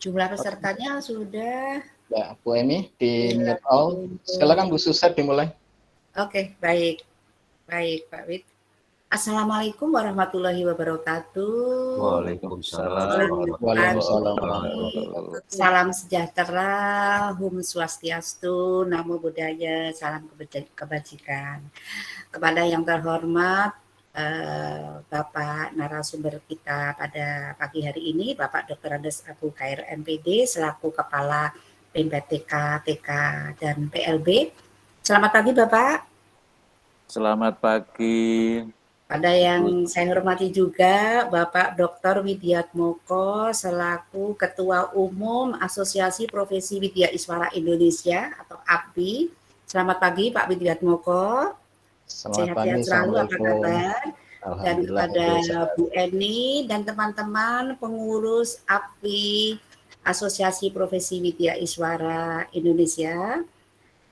Jumlah pesertanya sudah Ya, Bu Emi di mute all. 30. Silakan Bu Suset dimulai. Oke, baik. Baik, Pak Wid. Assalamualaikum warahmatullahi wabarakatuh. Waalaikumsalam Selamat Waalaikumsalam pagi. warahmatullahi wabarakatuh. Salam sejahtera, Hum Swastiastu, Namo Buddhaya, salam kebajikan. Kepada yang terhormat Bapak narasumber kita pada pagi hari ini, Bapak Dr. Andes Abu Khair MPD selaku Kepala PMPTK, TK, dan PLB. Selamat pagi Bapak. Selamat pagi. Pada yang saya hormati juga Bapak Dr. Widyatmoko selaku Ketua Umum Asosiasi Profesi Widya Iswara Indonesia atau API. Selamat pagi Pak Widyatmoko. Sehat-sehat selalu, apa kabar? Dan kepada Bu Eni dan teman-teman pengurus API Asosiasi Profesi Widya Iswara Indonesia.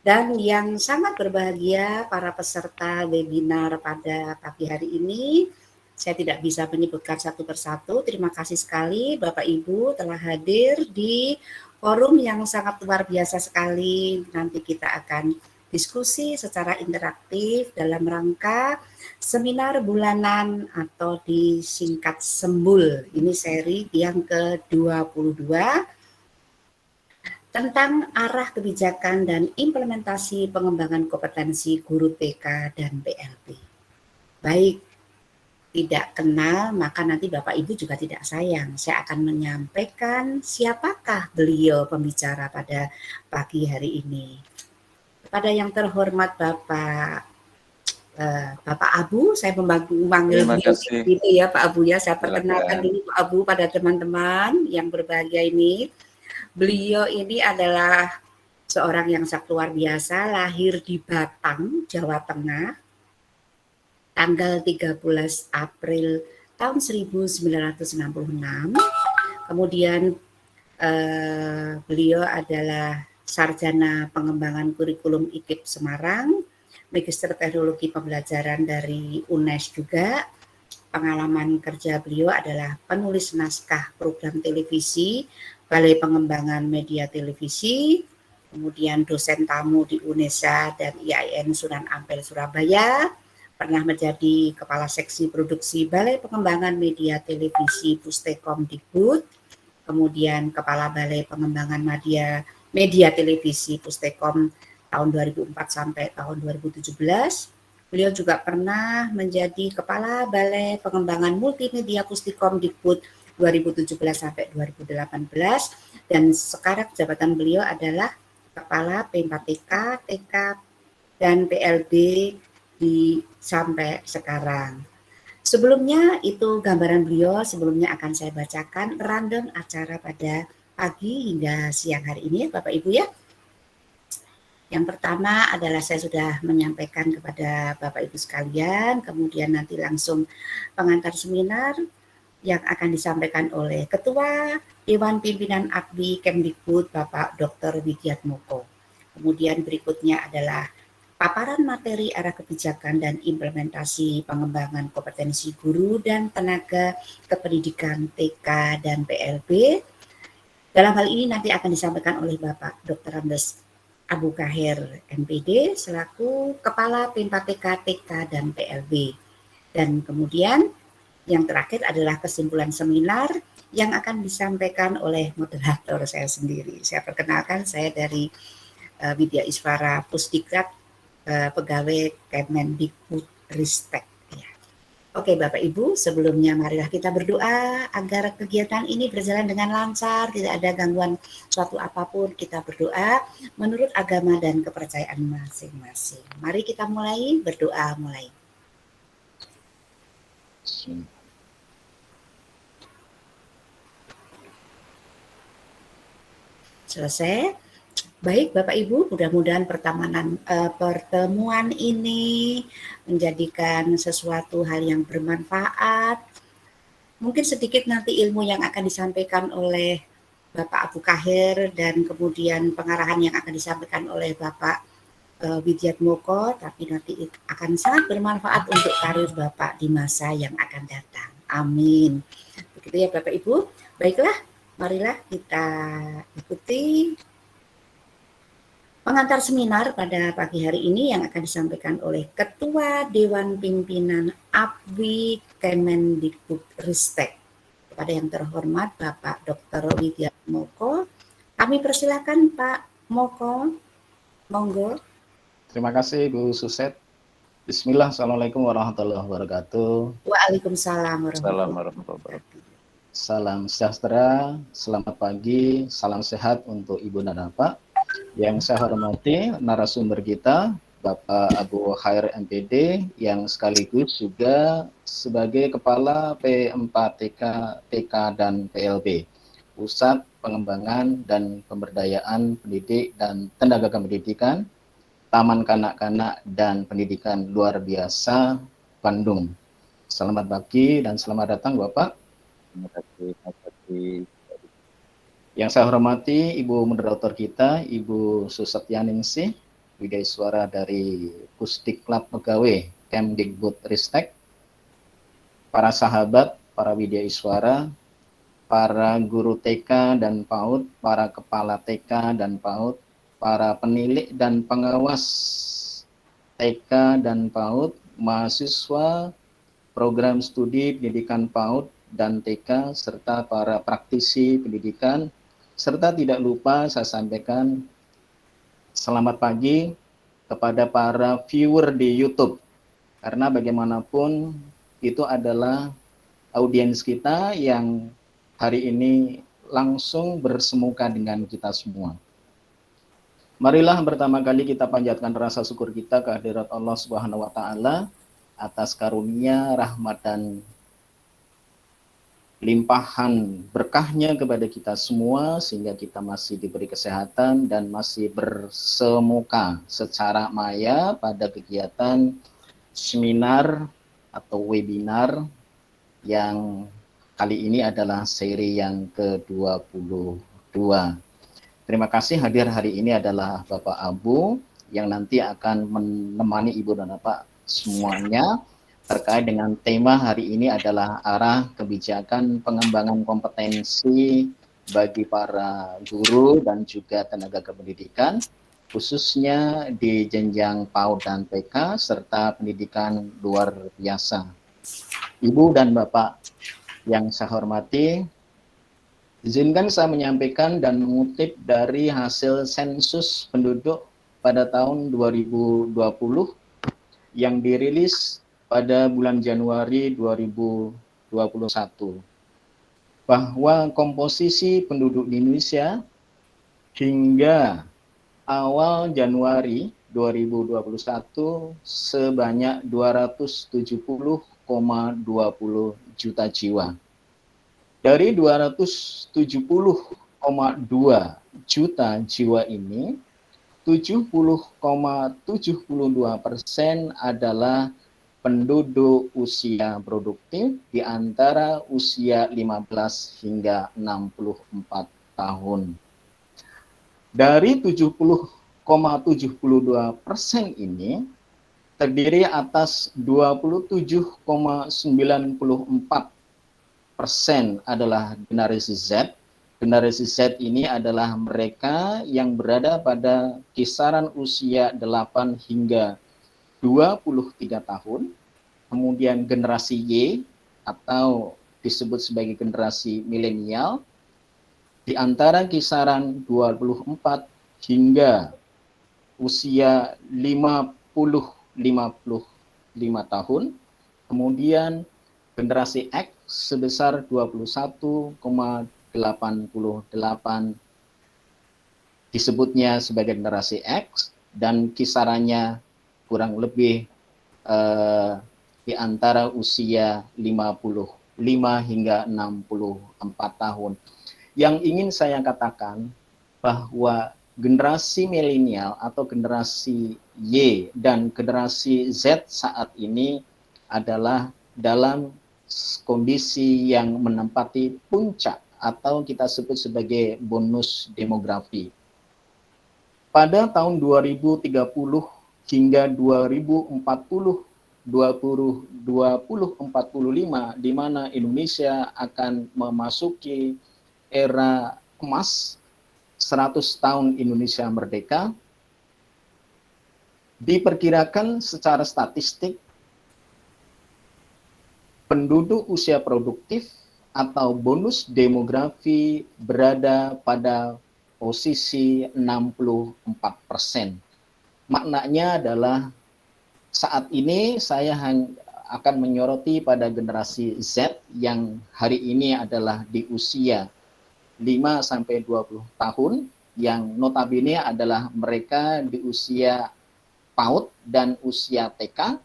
Dan yang sangat berbahagia para peserta webinar pada pagi hari ini, saya tidak bisa menyebutkan satu persatu. Terima kasih sekali Bapak Ibu telah hadir di forum yang sangat luar biasa sekali. Nanti kita akan diskusi secara interaktif dalam rangka seminar bulanan atau disingkat Sembul. Ini seri yang ke-22. Tentang arah kebijakan dan implementasi pengembangan kompetensi guru TK dan PLB. Baik, tidak kenal maka nanti Bapak Ibu juga tidak sayang. Saya akan menyampaikan siapakah beliau pembicara pada pagi hari ini. Kepada yang terhormat Bapak Abu, saya memanggil beliau gitu ya Pak Abu ya. Saya perkenalkan dulu Pak Abu pada teman-teman yang berbahagia ini. Beliau ini adalah seorang yang sangat luar biasa, lahir di Batang, Jawa Tengah, tanggal 13 April tahun 1966. Kemudian beliau adalah Sarjana Pengembangan Kurikulum IKIP Semarang, Magister Teknologi Pembelajaran dari UNES juga. Pengalaman kerja beliau adalah penulis naskah program televisi, Balai Pengembangan Media Televisi, kemudian dosen tamu di UNESA dan IAIN Sunan Ampel Surabaya, pernah menjadi Kepala Seksi Produksi Balai Pengembangan Media Televisi Pustekom Dikbud, kemudian Kepala Balai Pengembangan Media Televisi Pustekom tahun 2004 sampai tahun 2017. Beliau juga pernah menjadi Kepala Balai Pengembangan Multimedia Pustekom Dikbud 2017 sampai 2018 dan sekarang jabatan beliau adalah Kepala PMPTK, TK, dan PLB sampai sekarang. Sebelumnya itu gambaran beliau, sebelumnya akan saya bacakan rundown acara pada pagi hingga siang hari ini Bapak Ibu ya. Yang pertama adalah saya sudah menyampaikan kepada Bapak Ibu sekalian, kemudian nanti langsung pengantar seminar yang akan disampaikan oleh Ketua Dewan Pimpinan APBI Kemdikbud Bapak Dr. Widyatmoko. Kemudian berikutnya adalah paparan materi arah kebijakan dan implementasi pengembangan kompetensi guru dan tenaga kependidikan TK dan PLB. Dalam hal ini nanti akan disampaikan oleh Bapak Dr. Andes Abu Khair MPD selaku Kepala PMPTK, TK, dan PLB. Dan kemudian yang terakhir adalah kesimpulan seminar yang akan disampaikan oleh moderator saya sendiri. Saya perkenalkan, saya dari Widya Iswara Pusdiklat, pegawai Kemendikbud Ristek. Oke Bapak Ibu, sebelumnya marilah kita berdoa agar kegiatan ini berjalan dengan lancar, tidak ada gangguan suatu apapun. Kita berdoa menurut agama dan kepercayaan masing-masing. Mari kita mulai berdoa mulai. Selesai. Baik Bapak Ibu, mudah-mudahan pertemuan ini menjadikan sesuatu hal yang bermanfaat. Mungkin sedikit nanti ilmu yang akan disampaikan oleh Bapak Abu Khair dan kemudian pengarahan yang akan disampaikan oleh Bapak Widyatmoko, tapi nanti akan sangat bermanfaat untuk karir Bapak di masa yang akan datang. Amin. Begitu ya Bapak Ibu. Baiklah, Marilah kita ikuti pengantar seminar pada pagi hari ini yang akan disampaikan oleh Ketua Dewan Pimpinan APWI Kemendikbudristek. Kepada yang terhormat Bapak Dr. Widya Moko, kami persilakan Pak Moko, monggo. Terima kasih Bu Suset. Bismillah, Assalamualaikum warahmatullahi wabarakatuh. Waalaikumsalam warahmatullahi Assalamualaikum warahmatullahi wabarakatuh. Salam sejahtera, selamat pagi, salam sehat untuk Ibu dan Bapak. Yang saya hormati narasumber kita, Bapak Abu Khair MPD, yang sekaligus juga sebagai Kepala P4TK, TK, dan PLB, Pusat Pengembangan dan Pemberdayaan Pendidik dan Tenaga Kependidikan, Taman Kanak-Kanak dan Pendidikan Luar Biasa, Bandung. Selamat pagi dan selamat datang Bapak. Terima kasih. Yang saya hormati Ibu Moderator kita, Ibu Susetyaningsih, Widya Suara dari Pusdiklat Pegawai Kemdikbudristek, para sahabat, para Widya Suara, para guru TK dan PAUD, para kepala TK dan PAUD, para penilik dan pengawas TK dan PAUD, mahasiswa program studi pendidikan PAUD dan TK, serta para praktisi pendidikan, serta tidak lupa saya sampaikan selamat pagi kepada para viewer di YouTube, karena bagaimanapun itu adalah audiens kita yang hari ini langsung bersemuka dengan kita semua. Marilah pertama kali kita panjatkan rasa syukur kita kehadirat Allah Subhanahu wa Ta'ala atas karunia, rahmat, dan limpahan berkahnya kepada kita semua, sehingga kita masih diberi kesehatan dan masih bersemuka secara maya pada kegiatan seminar atau webinar yang kali ini adalah seri yang ke-22. Terima kasih hadir hari ini adalah Bapak Abu yang nanti akan menemani Ibu dan Bapak semuanya terkait dengan tema hari ini adalah arah kebijakan pengembangan kompetensi bagi para guru dan juga tenaga kependidikan, khususnya di jenjang PAUD dan TK serta pendidikan luar biasa. Ibu dan Bapak yang saya hormati, izinkan saya menyampaikan dan mengutip dari hasil sensus penduduk pada tahun 2020 yang dirilis pada bulan Januari 2021, bahwa komposisi penduduk di Indonesia hingga awal Januari 2021 sebanyak 270,20 juta jiwa. Dari 270,2 juta jiwa ini, 70,72% adalah penduduk usia produktif di antara usia 15 hingga 64 tahun. Dari 70,72% ini terdiri atas 27,94% adalah generasi Z. Generasi Z ini adalah mereka yang berada pada kisaran usia 8 hingga 23 tahun, kemudian generasi Y atau disebut sebagai generasi milenial di antara kisaran 24 hingga usia 50-55 tahun, kemudian generasi X sebesar 21,88 disebutnya sebagai generasi X dan kisarannya kurang lebih di antara usia 55 hingga 64 tahun. Yang ingin saya katakan bahwa generasi milenial atau generasi Y dan generasi Z saat ini adalah dalam kondisi yang menempati puncak atau kita sebut sebagai bonus demografi. Pada tahun 2030 hingga 2045, di mana Indonesia akan memasuki era emas 100 tahun Indonesia merdeka, diperkirakan secara statistik penduduk usia produktif atau bonus demografi berada pada posisi 64%. Maknanya adalah saat ini saya akan menyoroti pada generasi Z yang hari ini adalah di usia 5-20 tahun, yang notabene adalah mereka di usia PAUD dan usia TK.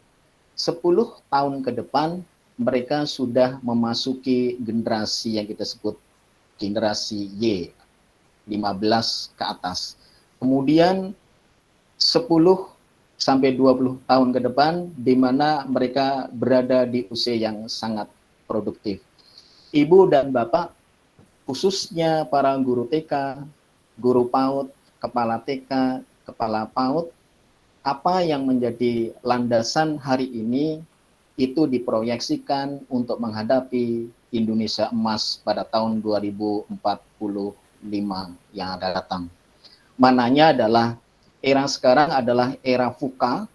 10 tahun ke depan mereka sudah memasuki generasi yang kita sebut generasi Y, 15 ke atas. Kemudian 10-20 tahun ke depan di mana mereka berada di usia yang sangat produktif. Ibu dan Bapak, khususnya para guru TK, guru PAUD, kepala TK, kepala PAUD, apa yang menjadi landasan hari ini itu diproyeksikan untuk menghadapi Indonesia emas pada tahun 2045 yang akan datang. Mananya adalah era sekarang adalah era VUCA.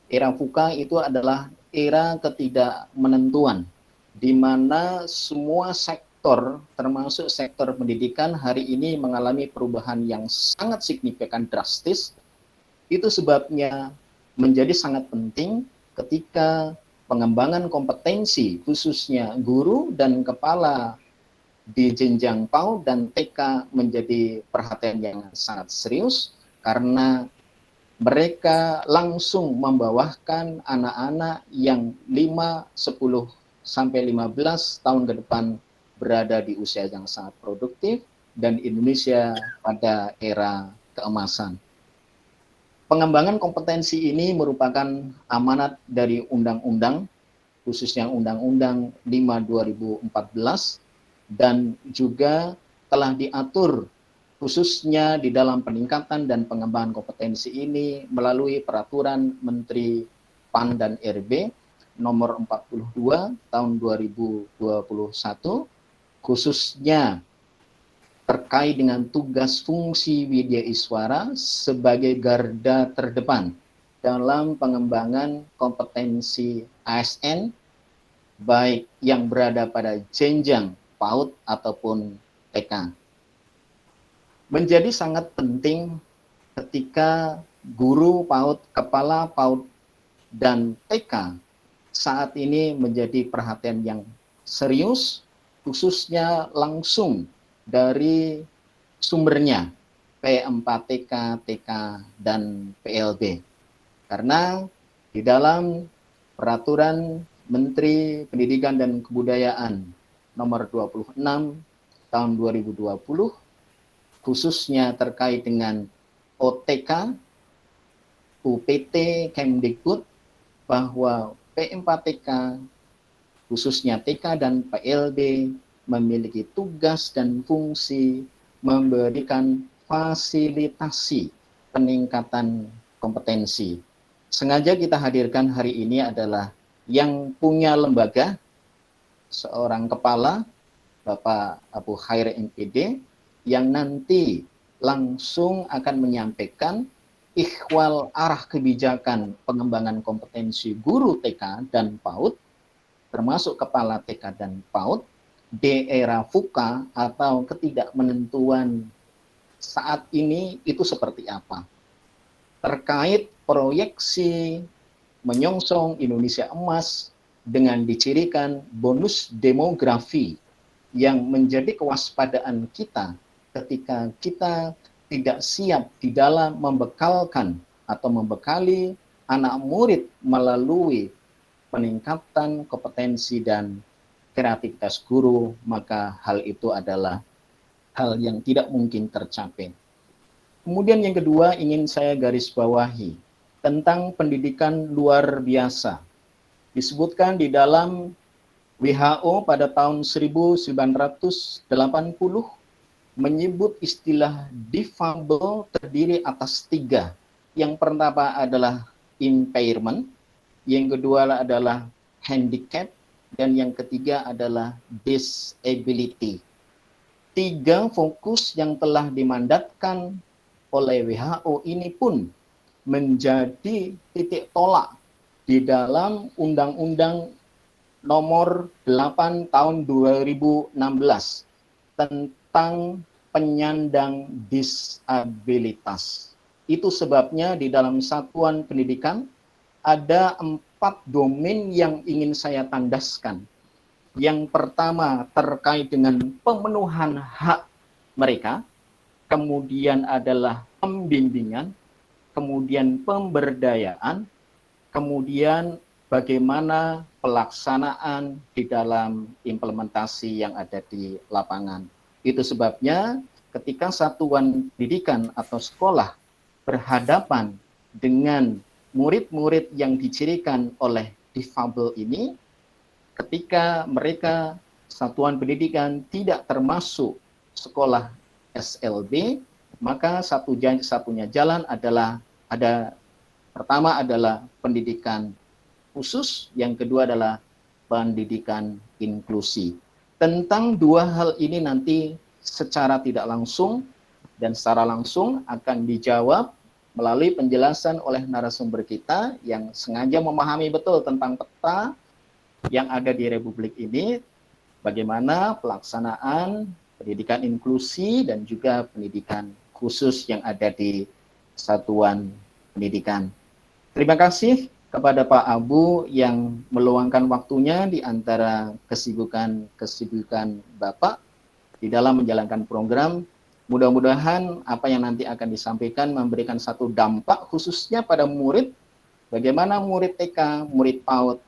Era VUCA itu adalah era ketidakmenentuan, di mana semua sektor, termasuk sektor pendidikan, hari ini mengalami perubahan yang sangat signifikan, drastis. Itu sebabnya menjadi sangat penting ketika pengembangan kompetensi, khususnya guru dan kepala di jenjang PAUD dan TK menjadi perhatian yang sangat serius, karena mereka langsung membawakan anak-anak yang 5, 10, sampai 15 tahun ke depan berada di usia yang sangat produktif dan Indonesia pada era keemasan. Pengembangan kompetensi ini merupakan amanat dari undang-undang, khususnya Undang-Undang 5/2014, dan juga telah diatur khususnya di dalam peningkatan dan pengembangan kompetensi ini melalui Peraturan Menteri PAN dan RB nomor 42 tahun 2021, khususnya terkait dengan tugas fungsi Widya Iswara sebagai garda terdepan dalam pengembangan kompetensi ASN, baik yang berada pada jenjang PAUD ataupun TK. Menjadi sangat penting ketika guru PAUD, kepala PAUD, dan TK saat ini menjadi perhatian yang serius, khususnya langsung dari sumbernya, P4TK, TK, dan PLB. Karena di dalam Peraturan Menteri Pendidikan dan Kebudayaan nomor 26 tahun 2020, khususnya terkait dengan OTK, UPT, Kemdikbud, bahwa P4TK, khususnya TK dan PLB, memiliki tugas dan fungsi memberikan fasilitasi peningkatan kompetensi. Sengaja kita hadirkan hari ini adalah yang punya lembaga, seorang kepala, Bapak Abu Khair MPD, yang nanti langsung akan menyampaikan ikhwal arah kebijakan pengembangan kompetensi guru TK dan PAUD, termasuk kepala TK dan PAUD, di era VUCA atau ketidakmenentuan saat ini itu seperti apa. Terkait proyeksi menyongsong Indonesia emas dengan dicirikan bonus demografi yang menjadi kewaspadaan kita ketika kita tidak siap di dalam membekalkan atau membekali anak murid melalui peningkatan kompetensi dan kreativitas guru, maka hal itu adalah hal yang tidak mungkin tercapai. Kemudian yang kedua ingin saya garis bawahi tentang pendidikan luar biasa. Disebutkan di dalam WHO pada tahun 1980 menyebut istilah difabel terdiri atas 3. Yang pertama adalah impairment, yang kedua adalah handicap, dan yang ketiga adalah disability. 3 fokus yang telah dimandatkan oleh WHO ini pun menjadi titik tolak di dalam Undang-Undang Nomor 8 Tahun 2016 tentang penyandang disabilitas. Itu sebabnya di dalam satuan pendidikan ada 4 domain yang ingin saya tandaskan. Yang pertama terkait dengan pemenuhan hak mereka, kemudian adalah pembimbingan, kemudian pemberdayaan, kemudian bagaimana pelaksanaan di dalam implementasi yang ada di lapangan. Itu sebabnya ketika satuan pendidikan atau sekolah berhadapan dengan murid-murid yang dicirikan oleh difabel ini, ketika mereka satuan pendidikan tidak termasuk sekolah SLB, maka satunya jalan adalah pertama adalah pendidikan khusus, yang kedua adalah pendidikan inklusi. Tentang 2 hal ini nanti secara tidak langsung dan secara langsung akan dijawab melalui penjelasan oleh narasumber kita yang sengaja memahami betul tentang peta yang ada di Republik ini, bagaimana pelaksanaan pendidikan inklusi dan juga pendidikan khusus yang ada di satuan pendidikan. Terima kasih kepada Pak Abu yang meluangkan waktunya di antara kesibukan Bapak di dalam menjalankan program. Mudah-mudahan apa yang nanti akan disampaikan memberikan satu dampak khususnya pada murid, bagaimana murid TK, murid PAUD,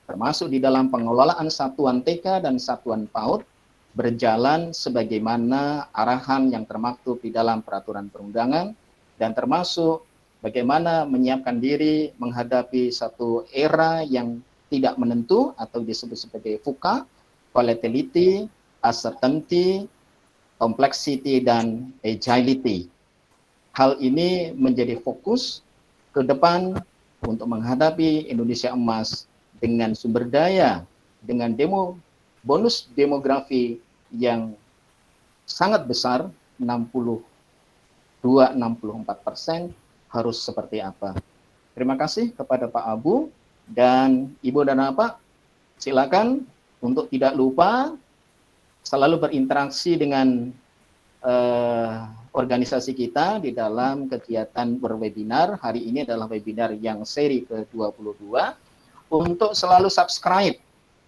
termasuk di dalam pengelolaan satuan TK dan satuan PAUD berjalan sebagaimana arahan yang termaktub di dalam peraturan perundangan, dan termasuk bagaimana menyiapkan diri menghadapi satu era yang tidak menentu atau disebut sebagai VUCA, volatility, uncertainty, complexity, dan agility. Hal ini menjadi fokus ke depan untuk menghadapi Indonesia Emas dengan sumber daya, dengan bonus demografi yang sangat besar, 62-64%, harus seperti apa. Terima kasih kepada Pak Abu dan Ibu dan Bapak. Silakan untuk tidak lupa selalu berinteraksi dengan organisasi kita di dalam kegiatan berwebinar. Hari ini adalah webinar yang seri ke-22. Untuk selalu subscribe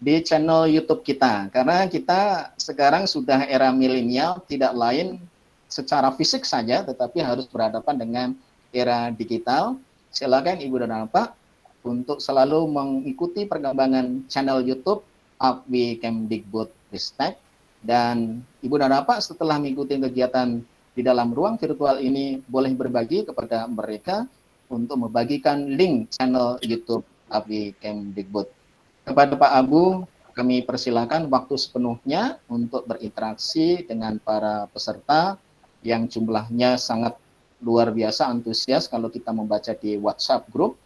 di channel YouTube kita, karena kita sekarang sudah era milenial, tidak lain secara fisik saja, tetapi harus berhadapan dengan era digital. Silakan Ibu dan Bapak untuk selalu mengikuti perkembangan channel YouTube APWI Kemdikbudristek, dan Ibu dan Bapak setelah mengikuti kegiatan di dalam ruang virtual ini boleh berbagi kepada mereka untuk membagikan link channel YouTube APWI Kemdikbud. Kepada Pak Abu, kami persilakan waktu sepenuhnya untuk berinteraksi dengan para peserta yang jumlahnya sangat luar biasa antusias kalau kita membaca di WhatsApp group,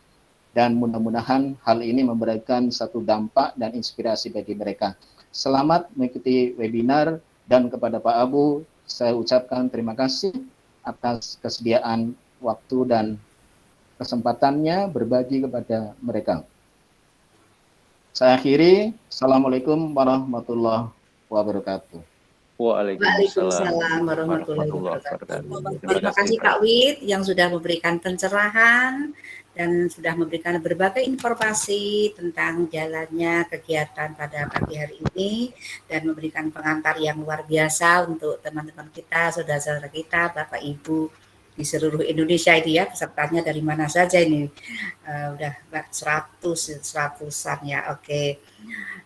dan mudah-mudahan hal ini memberikan satu dampak dan inspirasi bagi mereka. Selamat mengikuti webinar, dan kepada Pak Abu saya ucapkan terima kasih atas kesediaan waktu dan kesempatannya berbagi kepada mereka. Saya akhiri. Assalamualaikum warahmatullahi wabarakatuh. Waalaikumsalam warahmatullahi wabarakatuh. Terima kasih Kak Wid yang sudah memberikan pencerahan dan sudah memberikan berbagai informasi tentang jalannya kegiatan pada pagi hari ini, dan memberikan pengantar yang luar biasa untuk teman-teman kita, saudara-saudara kita, Bapak Ibu di seluruh Indonesia ini ya, pesertanya dari mana saja ini, udah 100-an ya. Oke.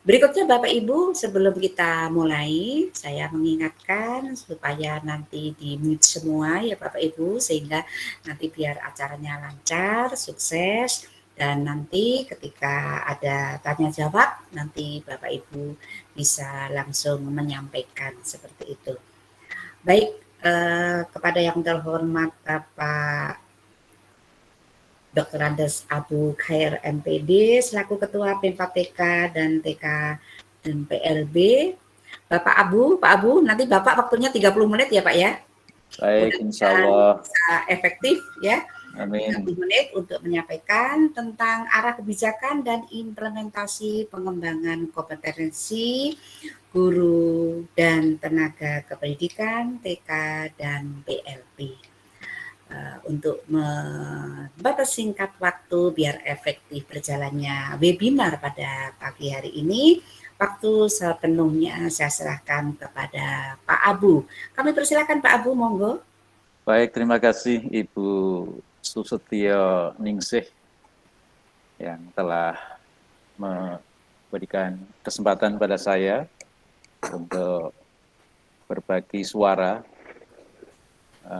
Berikutnya Bapak Ibu, sebelum kita mulai, saya mengingatkan supaya nanti di-mute semua ya Bapak Ibu, sehingga nanti biar acaranya lancar, sukses, dan nanti ketika ada tanya jawab, nanti Bapak Ibu bisa langsung menyampaikan seperti itu. Baik, kepada yang terhormat Bapak Dr. Andes Abu Khair MPD selaku Ketua PEMFA TK dan TK dan PLB, Pak Abu, nanti Bapak waktunya 30 menit ya Pak ya. Baik, insya Allah. Bisa efektif ya. Amin. 30 menit untuk menyampaikan tentang arah kebijakan dan implementasi pengembangan kompetensi guru dan tenaga kependidikan TK dan PLP. Untuk mempersingkat waktu biar efektif berjalannya webinar pada pagi hari ini, waktu sepenuhnya saya serahkan kepada Pak Abu. Kami persilakan Pak Abu, monggo. Baik, terima kasih Ibu Susetio Ningsih yang telah memberikan kesempatan pada saya untuk berbagi suara.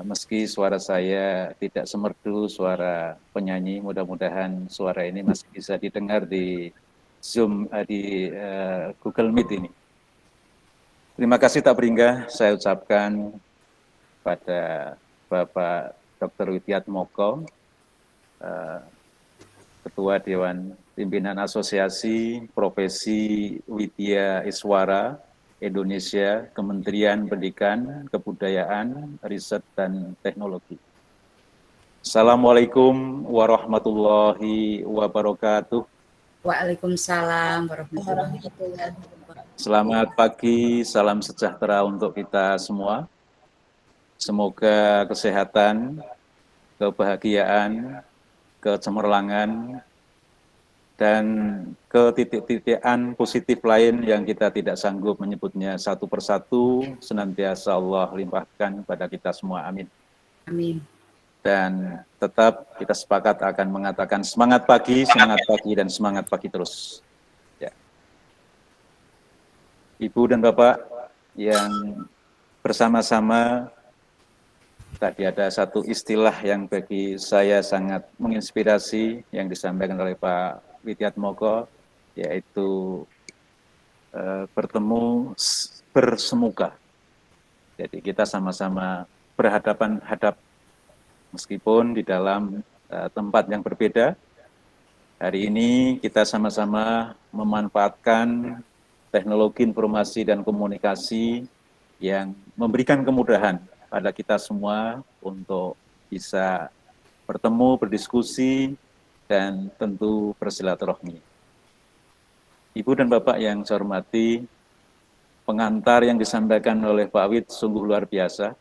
Meski suara saya tidak semerdu suara penyanyi, mudah-mudahan suara ini masih bisa didengar di Zoom, di Google Meet ini. Terima kasih tak beringga saya ucapkan pada Bapak Dr. Widiatmoko, Ketua Dewan Pimpinan Asosiasi Profesi Widya Iswara Indonesia, Kementerian Pendidikan, Kebudayaan, Riset, dan Teknologi. Assalamualaikum warahmatullahi wabarakatuh. Waalaikumsalam warahmatullahi wabarakatuh. Selamat pagi, salam sejahtera untuk kita semua. Semoga kesehatan, kebahagiaan, kecemerlangan, dan ketitik-titikan positif lain yang kita tidak sanggup menyebutnya satu persatu, senantiasa Allah limpahkan pada kita semua. Amin. Amin. Dan tetap kita sepakat akan mengatakan semangat pagi, dan semangat pagi terus. Ya. Ibu dan Bapak yang bersama-sama, tadi ada satu istilah yang bagi saya sangat menginspirasi yang disampaikan oleh Pak Widiatmoko, yaitu bertemu bersemuka. Jadi kita sama-sama berhadapan-hadap meskipun di dalam tempat yang berbeda. Hari ini kita sama-sama memanfaatkan teknologi informasi dan komunikasi yang memberikan kemudahan pada kita semua untuk bisa bertemu, berdiskusi, dan tentu bersilaturahmi. Ibu dan Bapak yang saya hormati, pengantar yang disampaikan oleh Pak Wid sungguh luar biasa.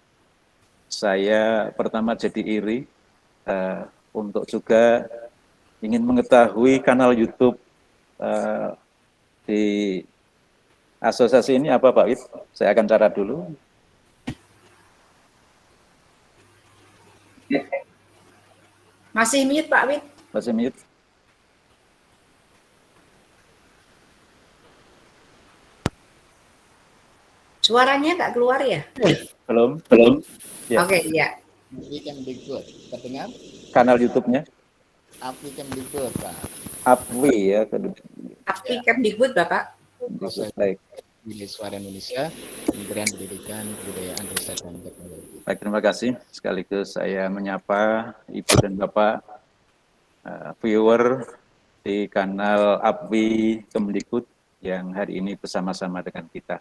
Saya pertama jadi iri untuk juga ingin mengetahui kanal YouTube di asosiasi ini apa Pak Wid? Saya akan catat dulu. Masih mute Pak Wid? Masih mute. Suaranya nggak keluar ya? Belum. Ya. Oke, ya. Kemdikbud, terdengar? Kanal YouTube-nya? Apwi Kemdikbud, Pak. Apwi ya. Apwi Kemdikbud, Bapak. Baik. Suara Indonesia, Kementerian Pendidikan, Kebudayaan, Riset, dan Teknologi. Baik, terima kasih. Sekaligus saya menyapa Ibu dan Bapak viewer di kanal Apwi Kemdikbud yang hari ini bersama-sama dengan kita.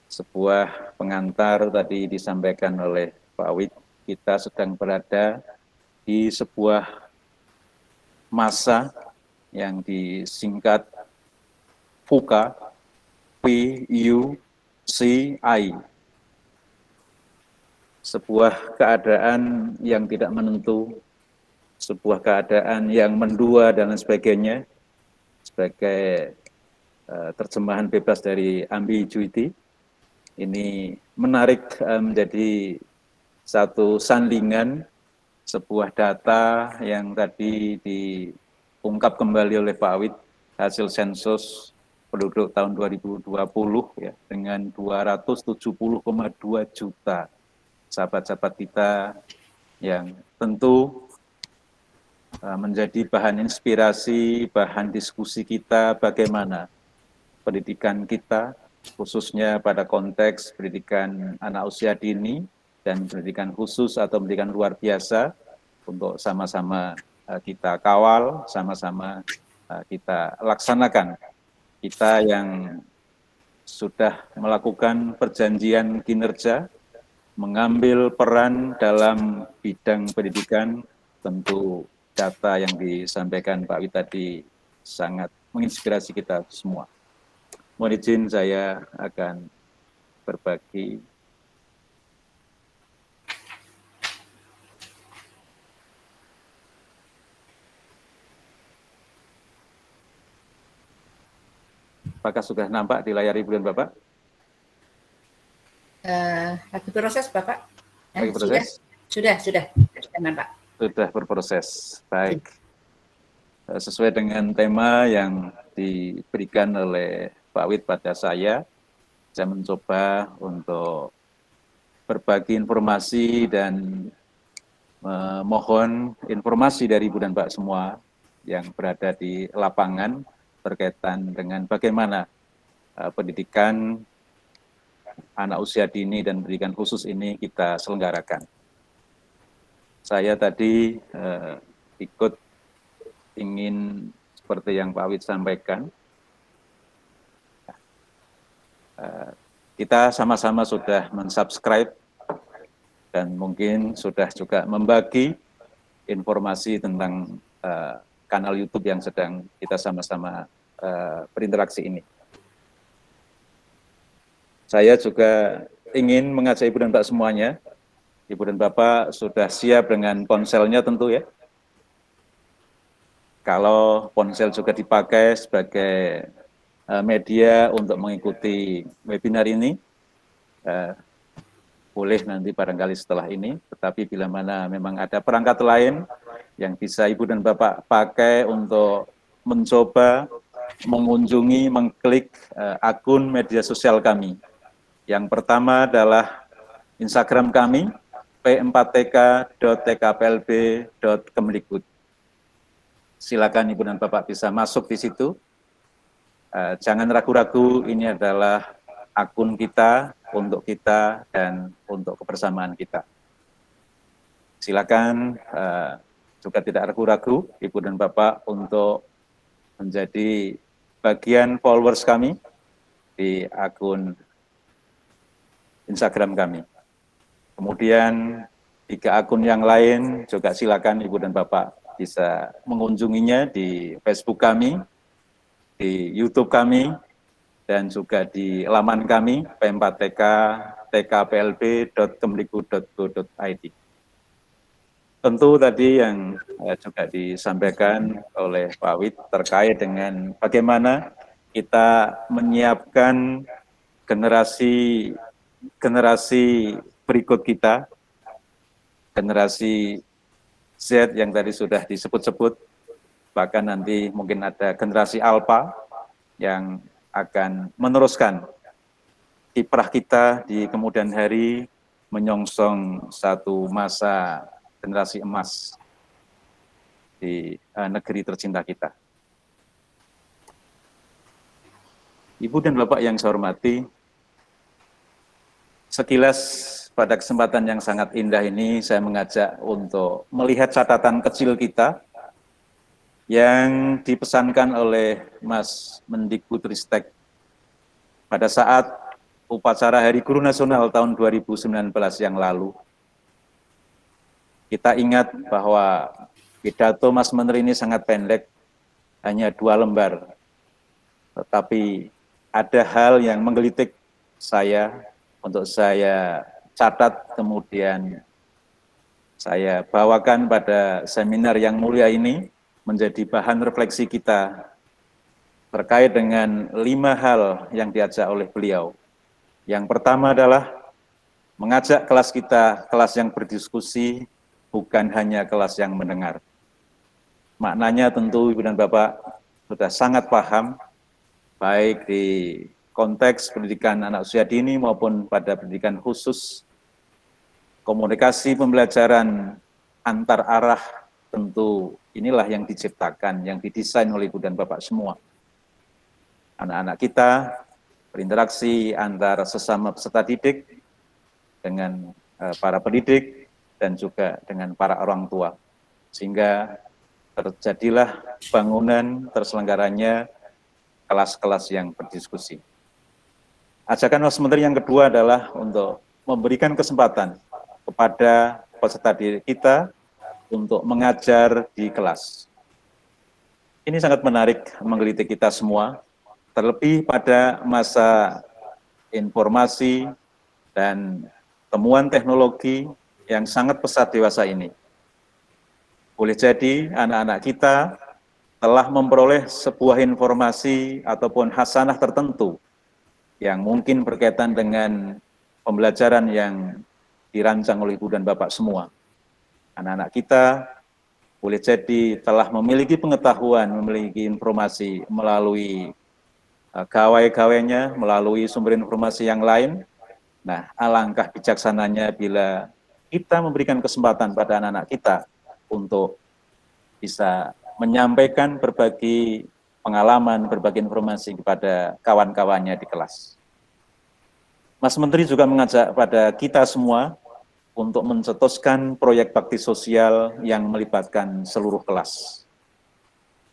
Sebuah pengantar tadi disampaikan oleh Pak Wid, kita sedang berada di sebuah masa yang disingkat VUCA, PUCI. Sebuah keadaan yang tidak menentu, sebuah keadaan yang mendua dan lain sebagainya, sebagai terjemahan bebas dari ambiguity. Ini menarik menjadi satu sandingan, sebuah data yang tadi diungkap kembali oleh Pak Wid, hasil sensus penduduk tahun 2020 ya, dengan 270,2 juta sahabat-sahabat kita yang tentu menjadi bahan inspirasi, bahan diskusi kita bagaimana pendidikan kita, khususnya pada konteks pendidikan anak usia dini dan pendidikan khusus atau pendidikan luar biasa, untuk sama-sama kita kawal, sama-sama kita laksanakan. Kita yang sudah melakukan perjanjian kinerja, mengambil peran dalam bidang pendidikan. Tentu data yang disampaikan Pak Wid tadi sangat menginspirasi kita semua. Mohon izin saya akan berbagi. Apakah sudah nampak di layar Ibu dan Bapak? Lagi proses Bapak? Lagi proses? Sudah nampak. Sudah berproses, baik. Sesuai dengan tema yang diberikan oleh Pak Wid pada saya mencoba untuk berbagi informasi dan mohon informasi dari Ibu dan Pak semua yang berada di lapangan berkaitan dengan bagaimana pendidikan anak usia dini dan pendidikan khusus ini kita selenggarakan. Saya tadi ikut ingin seperti yang Pak Wid sampaikan, kita sama-sama sudah mensubscribe dan mungkin sudah juga membagi informasi tentang kanal YouTube yang sedang kita sama-sama berinteraksi ini. Saya juga ingin mengajak Ibu dan Bapak semuanya, Ibu dan Bapak sudah siap dengan ponselnya tentu ya. Kalau ponsel juga dipakai sebagai media untuk mengikuti webinar ini, boleh nanti barangkali setelah ini, tetapi bila mana memang ada perangkat lain yang bisa Ibu dan Bapak pakai untuk mencoba mengunjungi, mengklik akun media sosial kami. Yang pertama adalah Instagram kami, p4tk.tkplb.kemdikbud. Silakan Ibu dan Bapak bisa masuk di situ. Jangan ragu-ragu, ini adalah akun kita, untuk kita, dan untuk kebersamaan kita. Silakan juga tidak ragu-ragu, Ibu dan Bapak, untuk menjadi bagian followers kami di akun Instagram kami. Kemudian 3 akun yang lain juga silakan Ibu dan Bapak bisa mengunjunginya di Facebook kami, di YouTube kami, dan juga di laman kami p4tk.tkplb.kemdikbud.go.id. Tentu tadi yang juga disampaikan oleh Pak Wid terkait dengan bagaimana kita menyiapkan generasi berikut kita, generasi Z yang tadi sudah disebut-sebut, bahkan nanti mungkin ada generasi Alpha yang akan meneruskan kiprah kita di kemudian hari menyongsong satu masa generasi emas di negeri tercinta kita. Ibu dan Bapak yang saya hormati, sekilas pada kesempatan yang sangat indah ini saya mengajak untuk melihat catatan kecil kita yang dipesankan oleh Mas Mendikbudristek pada saat upacara Hari Guru Nasional tahun 2019 yang lalu. Kita ingat bahwa pidato Mas Menteri ini sangat pendek, hanya 2 lembar. Tetapi ada hal yang menggelitik saya, untuk saya catat, kemudian saya bawakan pada seminar yang mulia ini menjadi bahan refleksi kita terkait dengan 5 hal yang diajak oleh beliau. Yang pertama adalah mengajak kelas kita, kelas yang berdiskusi, bukan hanya kelas yang mendengar. Maknanya tentu Ibu dan Bapak sudah sangat paham, baik di konteks pendidikan anak usia dini maupun pada pendidikan khusus. Komunikasi pembelajaran antar arah tentu inilah yang diciptakan, yang didesain oleh Ibu dan Bapak semua. Anak-anak kita berinteraksi antara sesama peserta didik dengan para pendidik dan juga dengan para orang tua. Sehingga terjadilah bangunan terselenggaranya kelas-kelas yang berdiskusi. Ajakan Mas Menteri yang kedua adalah untuk memberikan kesempatan kepada peserta didik kita untuk mengajar di kelas. Ini sangat menarik menggelitik kita semua, terlebih pada masa informasi dan temuan teknologi yang sangat pesat dewasa ini. Boleh jadi anak-anak kita telah memperoleh sebuah informasi ataupun hasanah tertentu yang mungkin berkaitan dengan pembelajaran yang dirancang oleh Ibu dan Bapak semua. Anak-anak kita boleh jadi telah memiliki pengetahuan, memiliki informasi melalui gawai-gawainya, melalui sumber informasi yang lain. Nah, alangkah bijaksananya bila kita memberikan kesempatan pada anak-anak kita untuk bisa menyampaikan berbagi pengalaman, berbagi informasi kepada kawan-kawannya di kelas. Mas Menteri juga mengajak pada kita semua untuk mencetuskan proyek bakti sosial yang melibatkan seluruh kelas.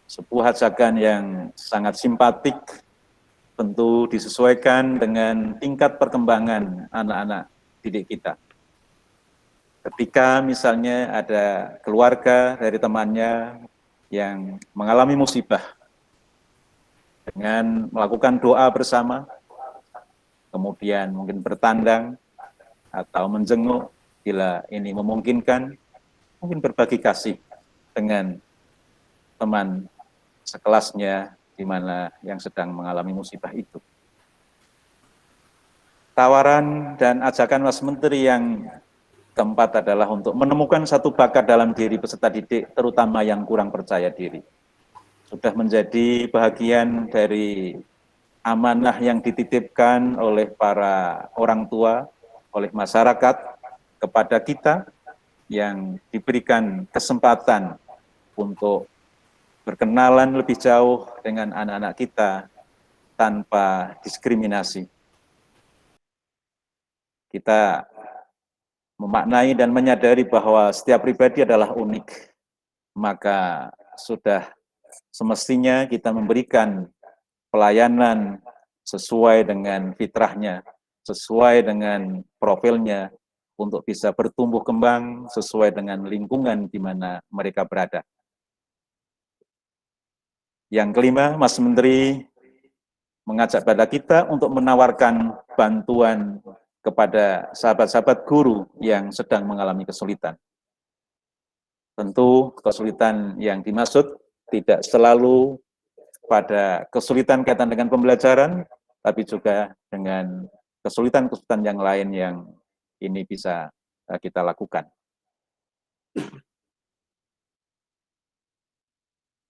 Sebuah ajakan yang sangat simpatik, tentu disesuaikan dengan tingkat perkembangan anak-anak didik kita. Ketika misalnya ada keluarga dari temannya yang mengalami musibah, dengan melakukan doa bersama, kemudian mungkin bertandang atau menjenguk, bila ini memungkinkan, mungkin berbagi kasih dengan teman sekelasnya di mana yang sedang mengalami musibah itu. Tawaran dan ajakan Mas Menteri yang keempat adalah untuk menemukan satu bakat dalam diri peserta didik, terutama yang kurang percaya diri. Sudah menjadi bagian dari amanah yang dititipkan oleh para orang tua, oleh masyarakat, kepada kita yang diberikan kesempatan untuk berkenalan lebih jauh dengan anak-anak kita tanpa diskriminasi. Kita memaknai dan menyadari bahwa setiap pribadi adalah unik, maka sudah semestinya kita memberikan pelayanan sesuai dengan fitrahnya, sesuai dengan profilnya, untuk bisa bertumbuh kembang sesuai dengan lingkungan di mana mereka berada. Yang kelima, Mas Menteri mengajak pada kita untuk menawarkan bantuan kepada sahabat-sahabat guru yang sedang mengalami kesulitan. Tentu kesulitan yang dimaksud tidak selalu pada kesulitan kaitan dengan pembelajaran, tapi juga dengan kesulitan-kesulitan yang lain yang ini bisa kita lakukan.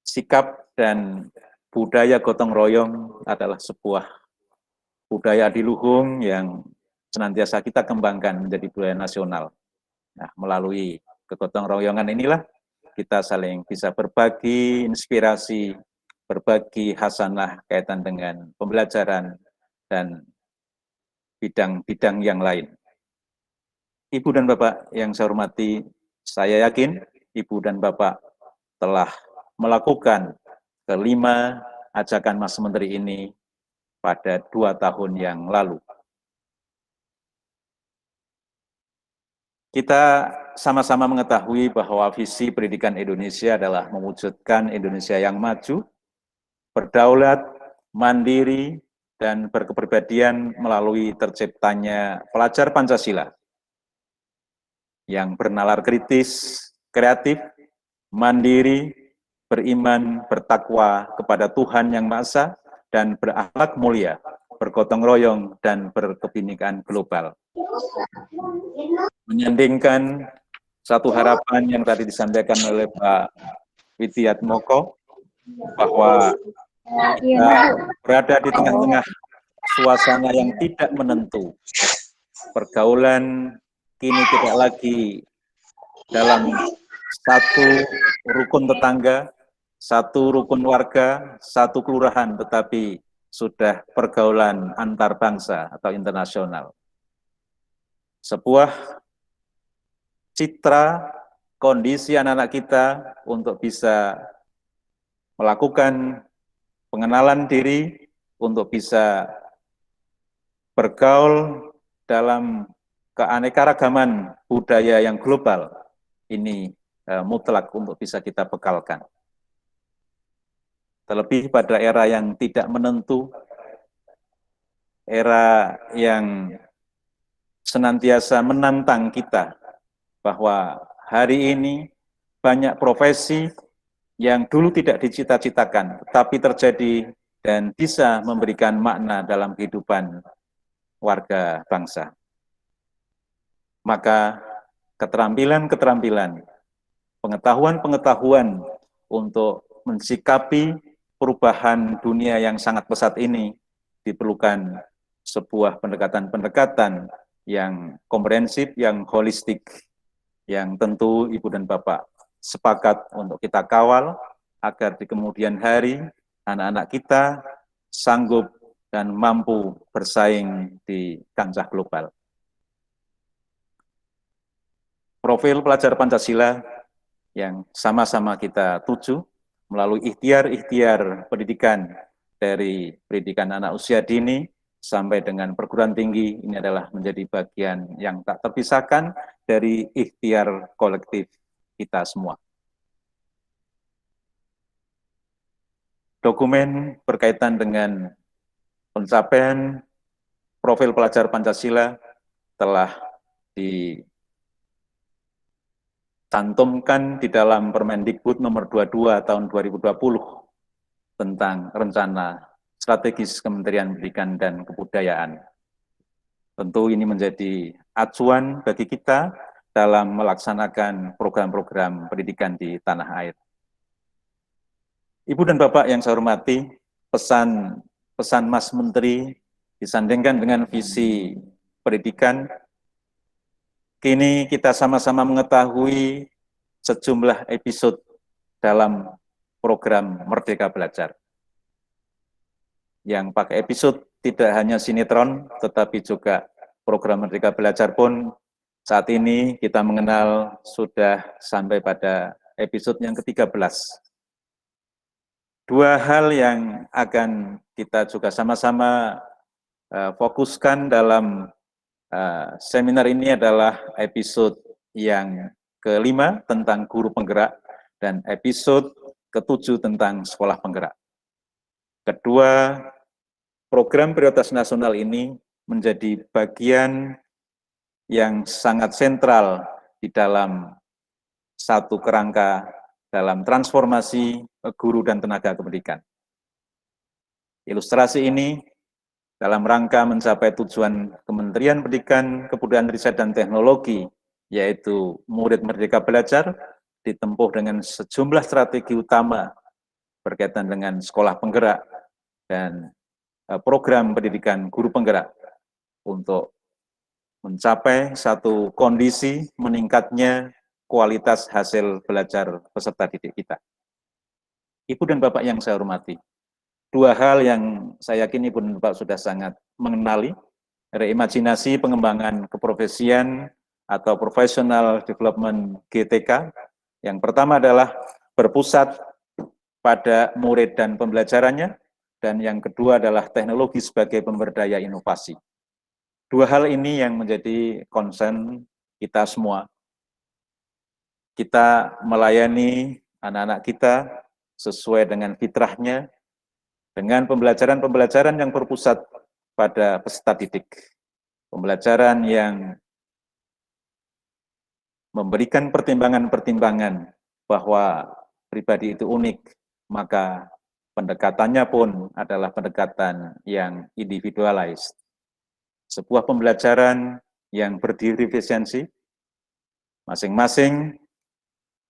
Sikap dan budaya gotong royong adalah sebuah budaya adiluhung yang senantiasa kita kembangkan menjadi budaya nasional. Nah, melalui kegotong royongan inilah kita saling bisa berbagi inspirasi, berbagi hasanah kaitan dengan pembelajaran dan bidang-bidang yang lain. Ibu dan Bapak yang saya hormati, saya yakin Ibu dan Bapak telah melakukan kelima ajakan Mas Menteri ini pada 2 tahun yang lalu. Kita sama-sama mengetahui bahwa visi pendidikan Indonesia adalah mewujudkan Indonesia yang maju, berdaulat, mandiri, dan berkepribadian melalui terciptanya pelajar Pancasila yang bernalar kritis, kreatif, mandiri, beriman, bertakwa kepada Tuhan Yang Maha Esa, dan berakhlak mulia, bergotong royong, dan berkebinekaan global. Menyandingkan satu harapan yang tadi disampaikan oleh Pak Widiatmoko, bahwa kita berada di tengah-tengah suasana yang tidak menentu. Pergaulan kini tidak lagi dalam satu rukun tetangga, satu rukun warga, satu kelurahan, tetapi sudah pergaulan antar bangsa atau internasional. Sebuah citra kondisi anak-anak kita untuk bisa melakukan pengenalan diri, untuk bisa bergaul dalam keanekaragaman budaya yang global, ini mutlak untuk bisa kita bekalkan. Terlebih pada era yang tidak menentu, era yang senantiasa menantang kita, bahwa hari ini banyak profesi yang dulu tidak dicita-citakan, tetapi terjadi dan bisa memberikan makna dalam kehidupan warga bangsa. Maka keterampilan-keterampilan, pengetahuan-pengetahuan untuk mensikapi perubahan dunia yang sangat pesat ini diperlukan sebuah pendekatan-pendekatan yang komprehensif, yang holistik, yang tentu Ibu dan Bapak sepakat untuk kita kawal agar di kemudian hari anak-anak kita sanggup dan mampu bersaing di kancah global. Profil pelajar Pancasila yang sama-sama kita tuju melalui ikhtiar-ikhtiar pendidikan dari pendidikan anak usia dini sampai dengan perguruan tinggi, ini adalah menjadi bagian yang tak terpisahkan dari ikhtiar kolektif kita semua. Dokumen berkaitan dengan pencapaian profil pelajar Pancasila telah dicantumkan di dalam Permendikbud nomor 22 tahun 2020 tentang rencana strategis Kementerian Pendidikan dan Kebudayaan. Tentu ini menjadi acuan bagi kita dalam melaksanakan program-program pendidikan di tanah air. Ibu dan Bapak yang saya hormati, pesan Mas Menteri disandingkan dengan visi pendidikan. Kini kita sama-sama mengetahui sejumlah episode dalam program Merdeka Belajar. Yang pakai episode tidak hanya sinetron, tetapi juga program Merdeka Belajar pun saat ini kita mengenal sudah sampai pada episode yang ke-13. Dua hal yang akan kita juga sama-sama fokuskan dalam seminar ini adalah episode yang ke-5 tentang guru penggerak dan episode ke-7 tentang sekolah penggerak. Kedua, program prioritas nasional ini menjadi bagian yang sangat sentral di dalam satu kerangka dalam transformasi guru dan tenaga pendidikan. Ilustrasi ini dalam rangka mencapai tujuan Kementerian Pendidikan, Kebudayaan, Riset, dan Teknologi, yaitu murid merdeka belajar, ditempuh dengan sejumlah strategi utama berkaitan dengan sekolah penggerak dan program pendidikan guru penggerak untuk mencapai satu kondisi meningkatnya kualitas hasil belajar peserta didik kita. Ibu dan Bapak yang saya hormati, dua hal yang saya yakin Ibu dan Bapak sudah sangat mengenali, reimajinasi pengembangan keprofesian atau Professional Development GTK. Yang pertama adalah berpusat pada murid dan pembelajarannya, dan yang kedua adalah teknologi sebagai pemberdaya inovasi. Dua hal ini yang menjadi concern kita semua. Kita melayani anak-anak kita sesuai dengan fitrahnya, dengan pembelajaran-pembelajaran yang berpusat pada peserta didik. Pembelajaran yang memberikan pertimbangan-pertimbangan bahwa pribadi itu unik, maka pendekatannya pun adalah pendekatan yang individualized. Sebuah pembelajaran yang berdifferensiasi, masing-masing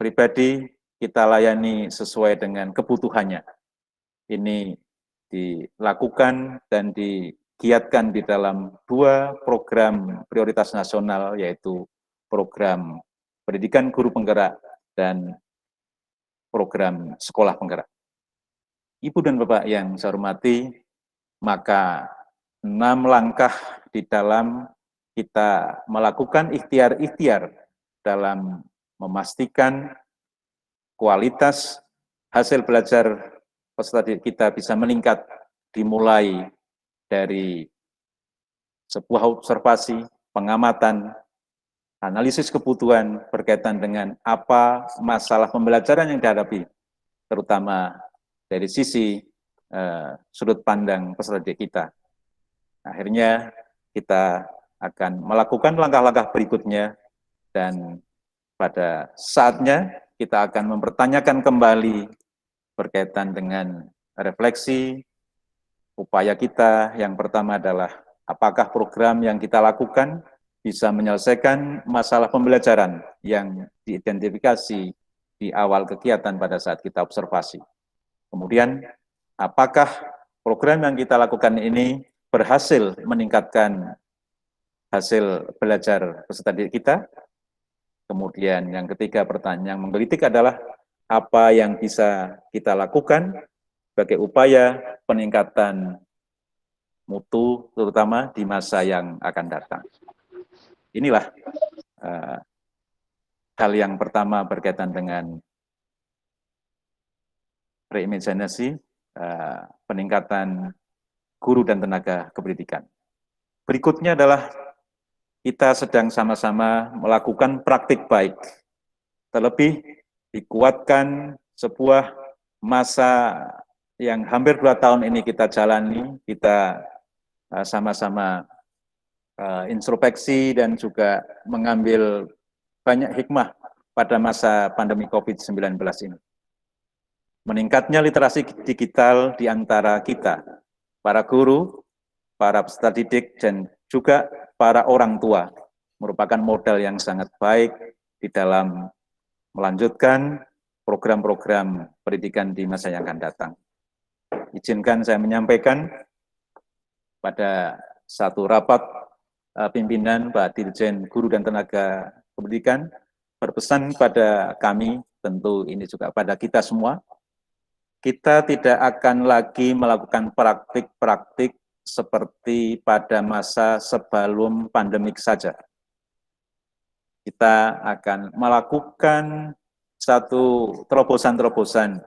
pribadi kita layani sesuai dengan kebutuhannya. Ini dilakukan dan digiatkan di dalam dua program prioritas nasional, yaitu program pendidikan guru penggerak dan program sekolah penggerak. Ibu dan Bapak yang saya hormati, maka 6 langkah di dalam kita melakukan ikhtiar-ikhtiar dalam memastikan kualitas hasil belajar peserta didik kita bisa meningkat, dimulai dari sebuah observasi, pengamatan, analisis kebutuhan berkaitan dengan apa masalah pembelajaran yang dihadapi, terutama dari sisi sudut pandang peserta didik kita. Akhirnya kita akan melakukan langkah-langkah berikutnya dan pada saatnya kita akan mempertanyakan kembali berkaitan dengan refleksi upaya kita. Yang pertama adalah apakah program yang kita lakukan bisa menyelesaikan masalah pembelajaran yang diidentifikasi di awal kegiatan pada saat kita observasi. Kemudian, apakah program yang kita lakukan ini berhasil meningkatkan hasil belajar peserta didik kita? Kemudian yang ketiga, pertanyaan yang menggelitik adalah apa yang bisa kita lakukan sebagai upaya peningkatan mutu, terutama di masa yang akan datang. Inilah hal yang pertama berkaitan dengan reimajinasi, peningkatan guru dan tenaga kependidikan. Berikutnya adalah kita sedang sama-sama melakukan praktik baik. Terlebih dikuatkan sebuah masa yang hampir 2 tahun ini kita jalani, kita sama-sama introspeksi dan juga mengambil banyak hikmah pada masa pandemi COVID-19 ini. Meningkatnya literasi digital di antara kita, para guru, para peserta didik, dan juga para orang tua, merupakan modal yang sangat baik di dalam melanjutkan program-program pendidikan di masa yang akan datang. Izinkan saya menyampaikan pada satu rapat pimpinan Pak Dirjen Guru dan Tenaga Pendidikan berpesan pada kami, tentu ini juga pada kita semua, kita tidak akan lagi melakukan praktik-praktik seperti pada masa sebelum pandemik saja. Kita akan melakukan satu terobosan-terobosan,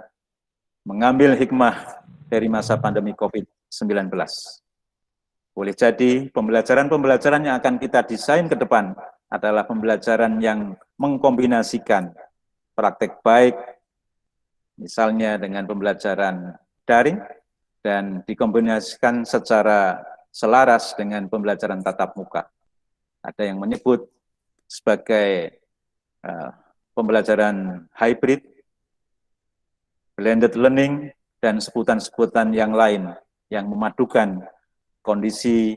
mengambil hikmah dari masa pandemi COVID-19. Boleh jadi pembelajaran-pembelajaran yang akan kita desain ke depan adalah pembelajaran yang mengkombinasikan praktek baik, misalnya dengan pembelajaran daring, dan dikombinasikan secara selaras dengan pembelajaran tatap muka. Ada yang menyebut sebagai pembelajaran hybrid, blended learning, dan sebutan-sebutan yang lain yang memadukan kondisi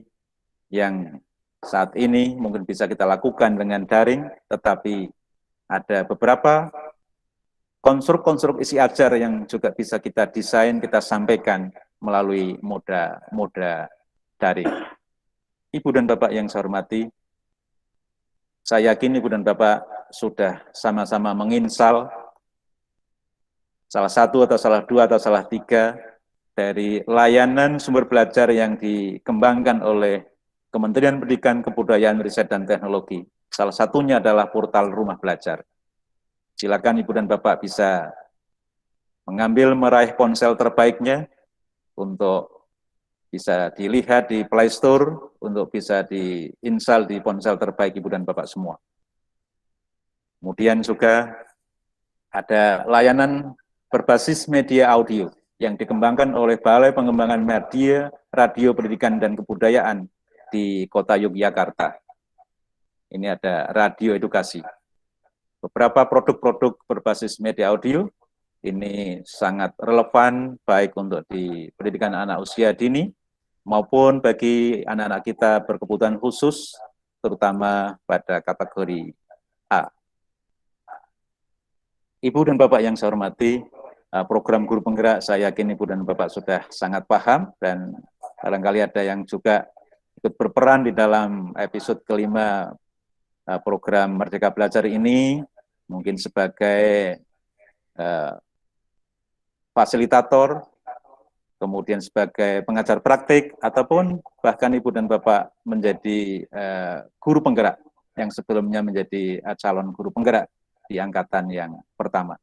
yang saat ini mungkin bisa kita lakukan dengan daring, tetapi ada beberapa konstruk-konstruk isi ajar yang juga bisa kita desain, kita sampaikan melalui moda daring. Ibu dan Bapak yang saya hormati, saya yakin Ibu dan Bapak sudah sama-sama menginstal salah satu atau salah dua atau salah tiga dari layanan sumber belajar yang dikembangkan oleh Kementerian Pendidikan, Kebudayaan, Riset, dan Teknologi. Salah satunya adalah portal Rumah Belajar. Silakan Ibu dan Bapak bisa mengambil meraih ponsel terbaiknya untuk bisa dilihat di Play Store, untuk bisa diinstal di ponsel terbaik Ibu dan Bapak semua. Kemudian juga ada layanan berbasis media audio yang dikembangkan oleh Balai Pengembangan Media, Radio, Pendidikan, dan Kebudayaan di Kota Yogyakarta. Ini ada radio edukasi. Beberapa produk-produk berbasis media audio ini sangat relevan baik untuk di pendidikan anak usia dini maupun bagi anak-anak kita berkebutuhan khusus, terutama pada kategori A. Ibu dan Bapak yang saya hormati, program guru penggerak saya yakin Ibu dan Bapak sudah sangat paham, dan barangkali ada yang juga ikut berperan di dalam episode kelima program Merdeka Belajar ini, mungkin sebagai fasilitator, kemudian sebagai pengajar praktik, ataupun bahkan Ibu dan Bapak menjadi guru penggerak yang sebelumnya menjadi calon guru penggerak di angkatan yang pertama.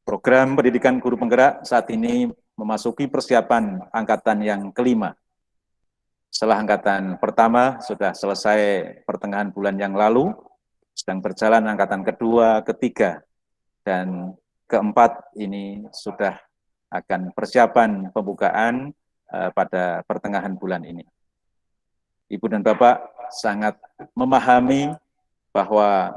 Program pendidikan guru penggerak saat ini memasuki persiapan angkatan yang kelima. Setelah angkatan pertama sudah selesai pertengahan bulan yang lalu, sedang berjalan angkatan kedua, ketiga, dan keempat ini sudah akan persiapan pembukaan pada pertengahan bulan ini. Ibu dan Bapak sangat memahami bahwa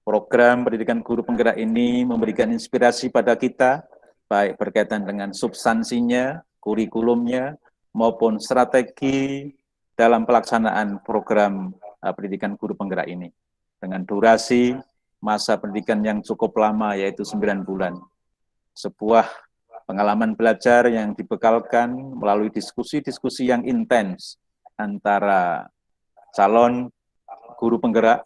program pendidikan guru penggerak ini memberikan inspirasi pada kita, baik berkaitan dengan substansinya, kurikulumnya, maupun strategi dalam pelaksanaan program pendidikan guru penggerak ini. Dengan durasi masa pendidikan yang cukup lama, yaitu 9 bulan. Sebuah pengalaman belajar yang dibekalkan melalui diskusi-diskusi yang intens antara calon guru penggerak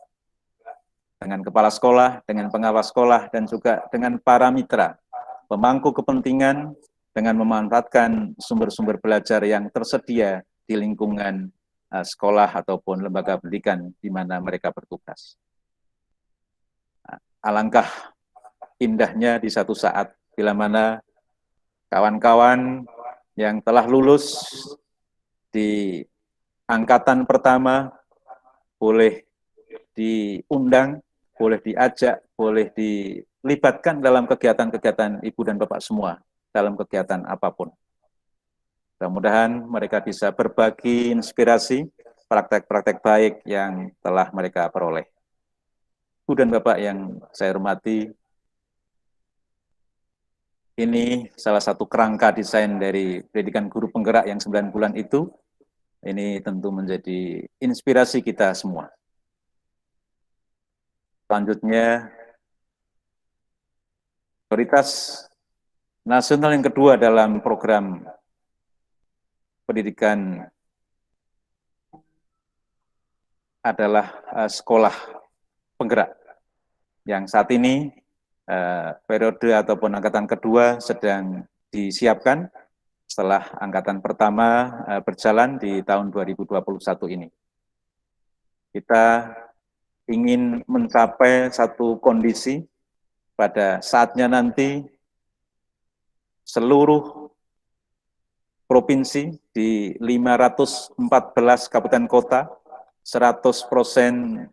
dengan kepala sekolah, dengan pengawas sekolah, dan juga dengan para mitra, pemangku kepentingan dengan memanfaatkan sumber-sumber belajar yang tersedia di lingkungan sekolah ataupun lembaga pendidikan di mana mereka bertugas. Alangkah indahnya di satu saat bila mana kawan-kawan yang telah lulus di angkatan pertama boleh diundang, boleh diajak, boleh dilibatkan dalam kegiatan-kegiatan Ibu dan Bapak semua, dalam kegiatan apapun. Mudah-mudahan mereka bisa berbagi inspirasi, praktek-praktek baik yang telah mereka peroleh. Ibu dan Bapak yang saya hormati, ini salah satu kerangka desain dari pendidikan guru penggerak yang 9 bulan itu. Ini tentu menjadi inspirasi kita semua. Selanjutnya, prioritas nasional yang kedua dalam program pendidikan adalah sekolah penggerak, yang saat ini periode ataupun angkatan kedua sedang disiapkan setelah angkatan pertama berjalan di tahun 2021 ini. Kita ingin mencapai satu kondisi pada saatnya nanti seluruh provinsi di 514 kabupaten kota, 100%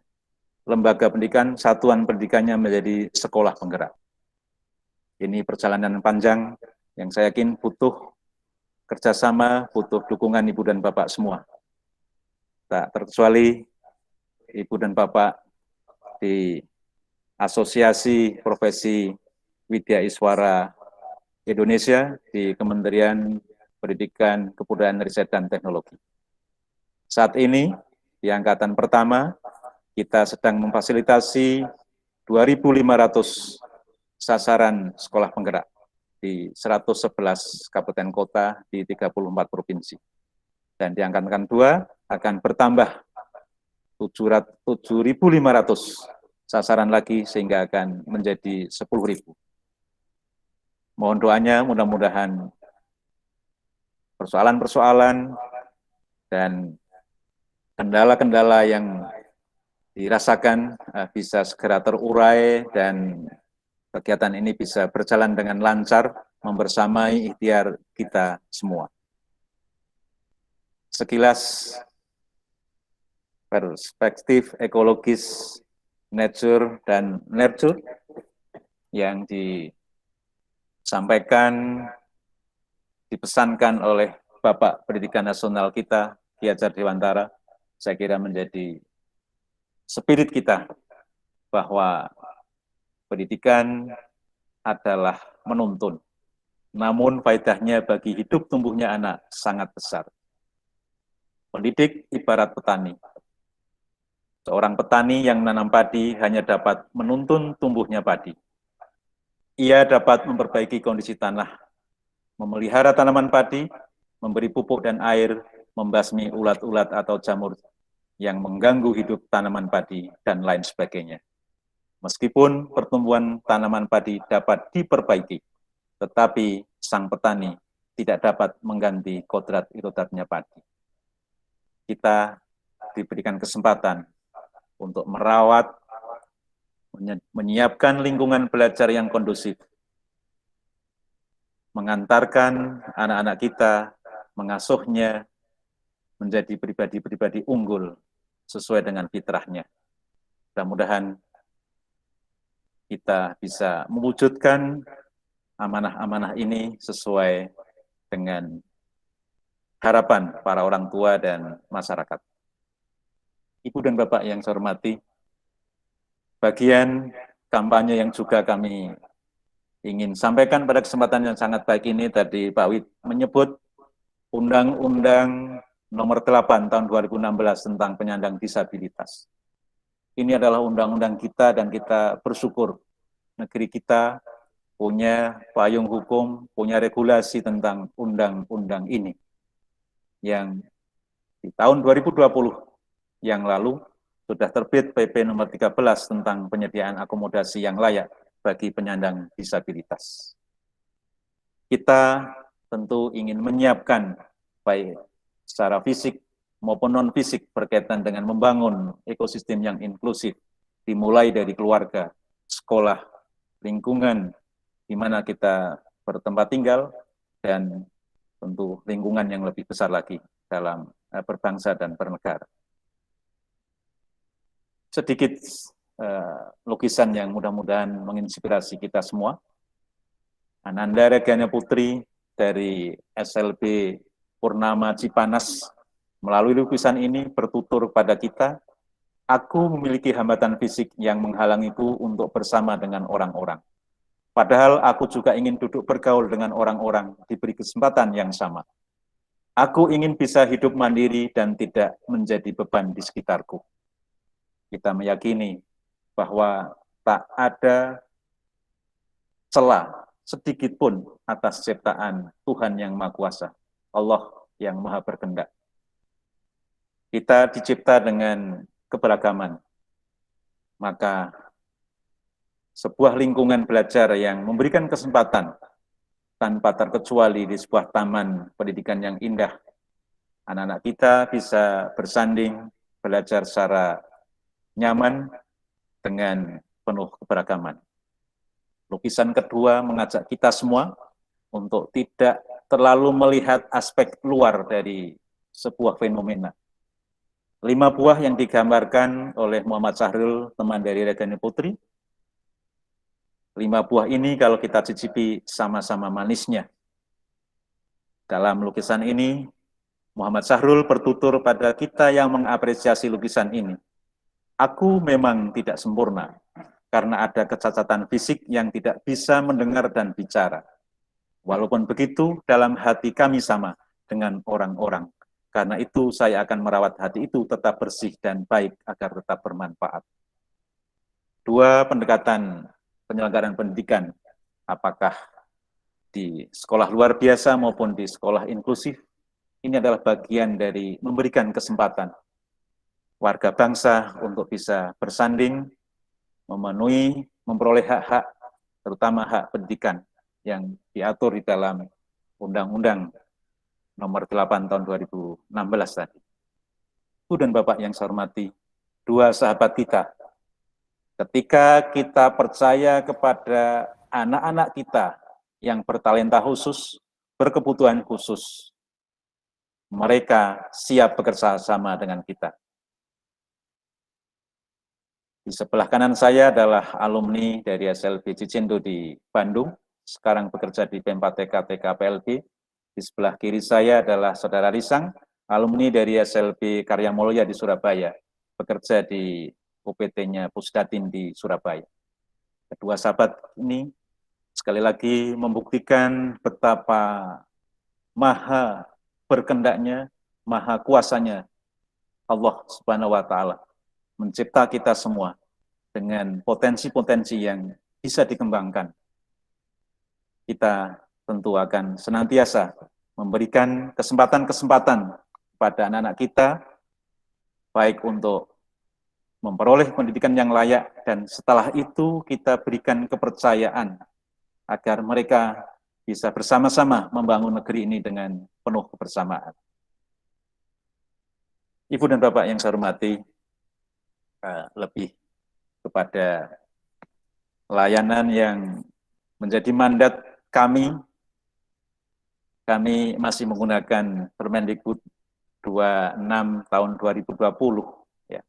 lembaga pendidikan, satuan pendidikannya menjadi sekolah penggerak. Ini perjalanan panjang yang saya yakin butuh kerjasama, butuh dukungan Ibu dan Bapak semua. Tak terkecuali Ibu dan Bapak di Asosiasi Profesi Widya Iswara Indonesia di Kementerian Pendidikan, Kebudayaan, Riset, dan Teknologi. Saat ini, di angkatan pertama, kita sedang memfasilitasi 2.500 sasaran sekolah penggerak di 111 kabupaten kota di 34 provinsi. Dan di angkatan kedua akan bertambah 7.500 sasaran lagi sehingga akan menjadi 10.000. Mohon doanya, mudah-mudahan persoalan-persoalan dan kendala-kendala yang dirasakan bisa segera terurai dan kegiatan ini bisa berjalan dengan lancar, membersamai ikhtiar kita semua. Sekilas perspektif ekologis, nature, dan nurture yang disampaikan, dipesankan oleh Bapak Pendidikan Nasional kita, Ki Hajar Dewantara, saya kira menjadi spirit kita bahwa pendidikan adalah menuntun, namun faedahnya bagi hidup tumbuhnya anak sangat besar. Pendidik ibarat petani. Seorang petani yang menanam padi hanya dapat menuntun tumbuhnya padi. Ia dapat memperbaiki kondisi tanah, memelihara tanaman padi, memberi pupuk dan air, membasmi ulat-ulat atau jamur yang mengganggu hidup tanaman padi, dan lain sebagainya. Meskipun pertumbuhan tanaman padi dapat diperbaiki, tetapi sang petani tidak dapat mengganti kodrat-kodratnya padi. Kita diberikan kesempatan untuk merawat, menyiapkan lingkungan belajar yang kondusif, mengantarkan anak-anak kita, mengasuhnya, menjadi pribadi-pribadi unggul sesuai dengan fitrahnya. Mudah-mudahan kita bisa mewujudkan amanah-amanah ini sesuai dengan harapan para orang tua dan masyarakat. Ibu dan Bapak yang saya hormati, bagian kampanye yang juga kami ingin sampaikan pada kesempatan yang sangat baik ini, tadi Pak Wid menyebut Undang-Undang Nomor 8 Tahun 2016 tentang penyandang disabilitas. Ini adalah undang-undang kita dan kita bersyukur negeri kita punya payung hukum, punya regulasi tentang undang-undang ini. Yang di tahun 2020 yang lalu sudah terbit PP nomor 13 tentang penyediaan akomodasi yang layak bagi penyandang disabilitas. Kita tentu ingin menyiapkan baik secara fisik maupun non-fisik berkaitan dengan membangun ekosistem yang inklusif, dimulai dari keluarga, sekolah, lingkungan di mana kita bertempat tinggal, dan tentu lingkungan yang lebih besar lagi dalam berbangsa dan bernegara. Sedikit lukisan yang mudah-mudahan menginspirasi kita semua. Ananda Regana Putri dari SLB Purnama Cipanas melalui lukisan ini bertutur pada kita, aku memiliki hambatan fisik yang menghalangiku untuk bersama dengan orang-orang. Padahal aku juga ingin duduk bergaul dengan orang-orang, diberi kesempatan yang sama. Aku ingin bisa hidup mandiri dan tidak menjadi beban di sekitarku. Kita meyakini bahwa tak ada celah sedikit pun atas ciptaan Tuhan yang Maha Kuasa, Allah yang Maha Berkehendak. Kita dicipta dengan keberagaman, maka sebuah lingkungan belajar yang memberikan kesempatan tanpa terkecuali di sebuah taman pendidikan yang indah, anak-anak kita bisa bersanding, belajar secara nyaman dengan penuh keberagaman. Lukisan kedua mengajak kita semua untuk tidak terlalu melihat aspek luar dari sebuah fenomena. 5 buah yang digambarkan oleh Muhammad Sahrul, teman dari Regana Putri. 5 buah ini kalau kita cicipi sama-sama manisnya. Dalam lukisan ini, Muhammad Sahrul bertutur pada kita yang mengapresiasi lukisan ini. Aku memang tidak sempurna, karena ada kecacatan fisik yang tidak bisa mendengar dan bicara. Walaupun begitu, dalam hati kami sama dengan orang-orang. Karena itu saya akan merawat hati itu tetap bersih dan baik agar tetap bermanfaat. 2 pendekatan penyelenggaraan pendidikan, apakah di sekolah luar biasa maupun di sekolah inklusif, ini adalah bagian dari memberikan kesempatan warga bangsa untuk bisa bersanding, memenuhi, memperoleh hak-hak, terutama hak pendidikan yang diatur di dalam Undang-Undang Nomor 8 Tahun 2016 tadi. Ibu dan Bapak yang saya hormati, 2 sahabat kita, ketika kita percaya kepada anak-anak kita yang bertalenta khusus, berkebutuhan khusus, mereka siap bekerja sama dengan kita. Di sebelah kanan saya adalah alumni dari SLB Cicendo di Bandung, sekarang bekerja di P4TK TKPLB. Di sebelah kiri saya adalah Saudara Risang, alumni dari SLB Karya Mulya di Surabaya, bekerja di UPT-nya Pusdatin di Surabaya. Kedua sahabat ini sekali lagi membuktikan betapa maha berkehendaknya, maha kuasanya Allah Subhanahu wa Ta'ala mencipta kita semua dengan potensi-potensi yang bisa dikembangkan. Kita tentu akan senantiasa memberikan kesempatan-kesempatan kepada anak-anak kita, baik untuk memperoleh pendidikan yang layak, dan setelah itu kita berikan kepercayaan agar mereka bisa bersama-sama membangun negeri ini dengan penuh kebersamaan. Ibu dan Bapak yang saya hormati, lebih kepada layanan yang menjadi mandat kami masih menggunakan Permendikbud 26 tahun 2020 ya,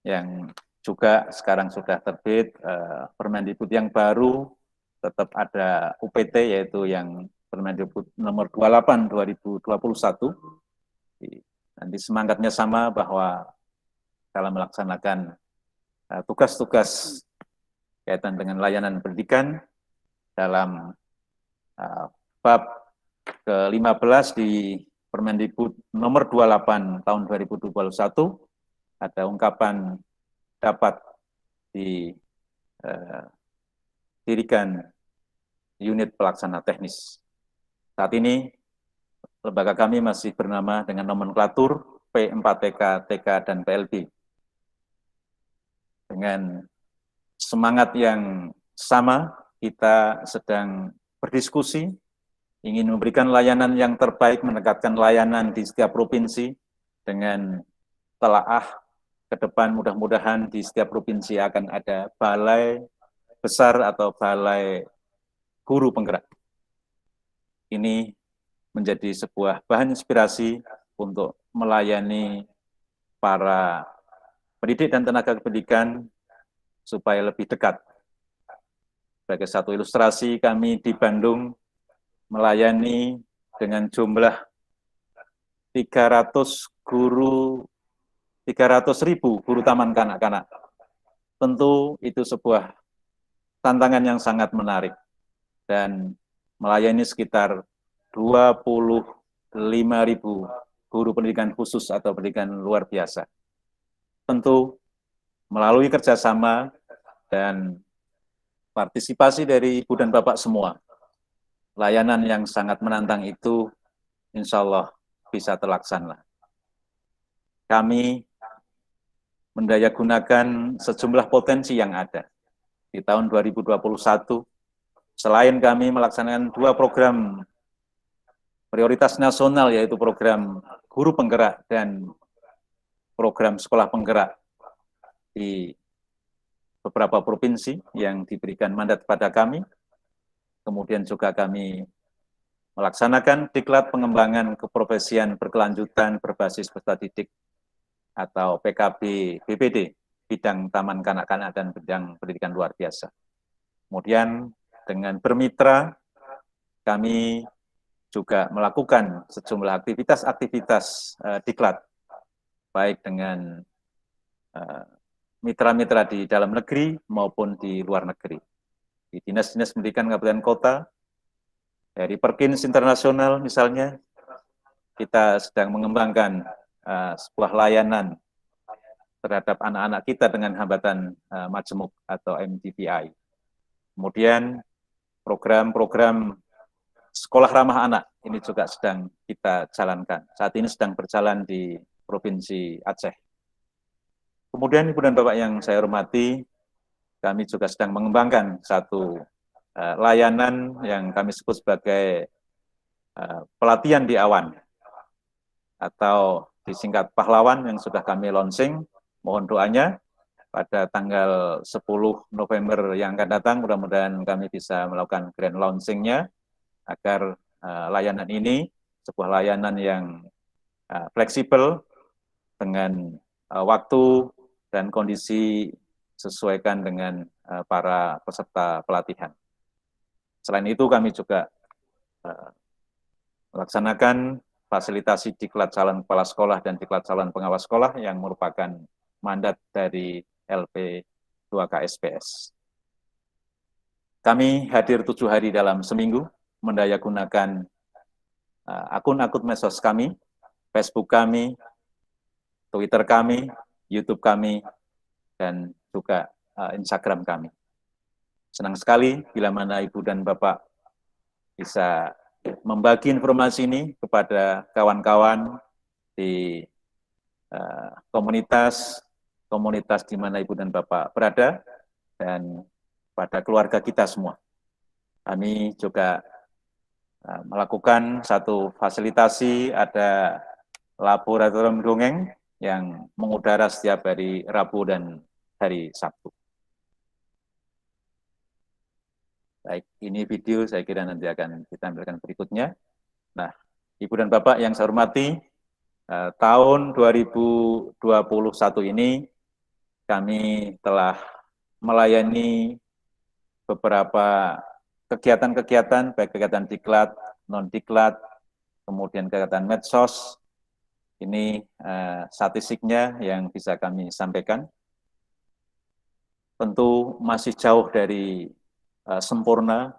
yang juga sekarang sudah terbit Permendikbud yang baru, tetap ada UPT yaitu yang Permendikbud nomor 28 2021. Nanti semangatnya sama bahwa dalam melaksanakan tugas-tugas kaitan dengan layanan pendidikan dalam bab ke-15 di Permendikbud nomor 28 tahun 2021 ada ungkapan dapat didirikan unit pelaksana teknis. Saat ini lembaga kami masih bernama dengan nomenklatur P4TK, TK, dan PLB. Dengan semangat yang sama, kita sedang berdiskusi, ingin memberikan layanan yang terbaik, menegakkan layanan di setiap provinsi, dengan telaah ke depan mudah-mudahan di setiap provinsi akan ada balai besar atau balai guru penggerak. Ini menjadi sebuah bahan inspirasi untuk melayani para pendidik dan tenaga pendidikan supaya lebih dekat. Sebagai satu ilustrasi, kami di Bandung melayani dengan jumlah 300.000 guru taman kanak-kanak. Tentu itu sebuah tantangan yang sangat menarik dan melayani sekitar 25.000 guru pendidikan khusus atau pendidikan luar biasa. Tentu melalui kerjasama dan partisipasi dari Ibu dan Bapak semua, layanan yang sangat menantang itu insya Allah bisa terlaksana. Kami mendayagunakan sejumlah potensi yang ada. Di tahun 2021, selain kami melaksanakan 2 program prioritas nasional, yaitu program guru penggerak dan program sekolah penggerak di beberapa provinsi yang diberikan mandat pada kami. Kemudian juga kami melaksanakan diklat pengembangan keprofesian berkelanjutan berbasis peserta didik atau PKB BPD, bidang taman kanak-kanak dan bidang pendidikan luar biasa. Kemudian dengan bermitra, kami juga melakukan sejumlah aktivitas diklat, baik dengan mitra-mitra di dalam negeri maupun di luar negeri. Di Dinas-Dinas Pendidikan Kabupaten Kota, dari Perkins Internasional misalnya, kita sedang mengembangkan sebuah layanan terhadap anak-anak kita dengan hambatan majemuk atau MDPI. Kemudian program-program sekolah ramah anak ini juga sedang kita jalankan. Saat ini sedang berjalan di Provinsi Aceh. Kemudian Ibu dan Bapak yang saya hormati, kami juga sedang mengembangkan satu layanan yang kami sebut sebagai pelatihan di awan atau disingkat pahlawan yang sudah kami launching. Mohon doanya pada tanggal 10 November yang akan datang, mudah-mudahan kami bisa melakukan grand launching-nya agar layanan ini sebuah layanan yang fleksibel dengan waktu dan kondisi sesuaikan dengan para peserta pelatihan. Selain itu kami juga melaksanakan fasilitasi diklat calon kepala sekolah dan diklat calon pengawas sekolah yang merupakan mandat dari LP 2KSPS. Kami hadir 7 hari dalam seminggu, mendayagunakan akun-akun medsos kami, Facebook kami, Twitter kami, YouTube kami, dan juga Instagram kami. Senang sekali bila mana Ibu dan Bapak bisa membagi informasi ini kepada kawan-kawan di komunitas di mana Ibu dan Bapak berada, dan pada keluarga kita semua. Kami juga melakukan satu fasilitasi, ada laboratorium dongeng yang mengudara setiap hari Rabu dan hari Sabtu. Baik, ini video saya kira nanti akan ditampilkan berikutnya. Nah, Ibu dan Bapak yang saya hormati, tahun 2021 ini kami telah melayani beberapa kegiatan-kegiatan, baik kegiatan diklat, non-diklat, kemudian kegiatan medsos. Ini statistiknya yang bisa kami sampaikan. Tentu masih jauh dari sempurna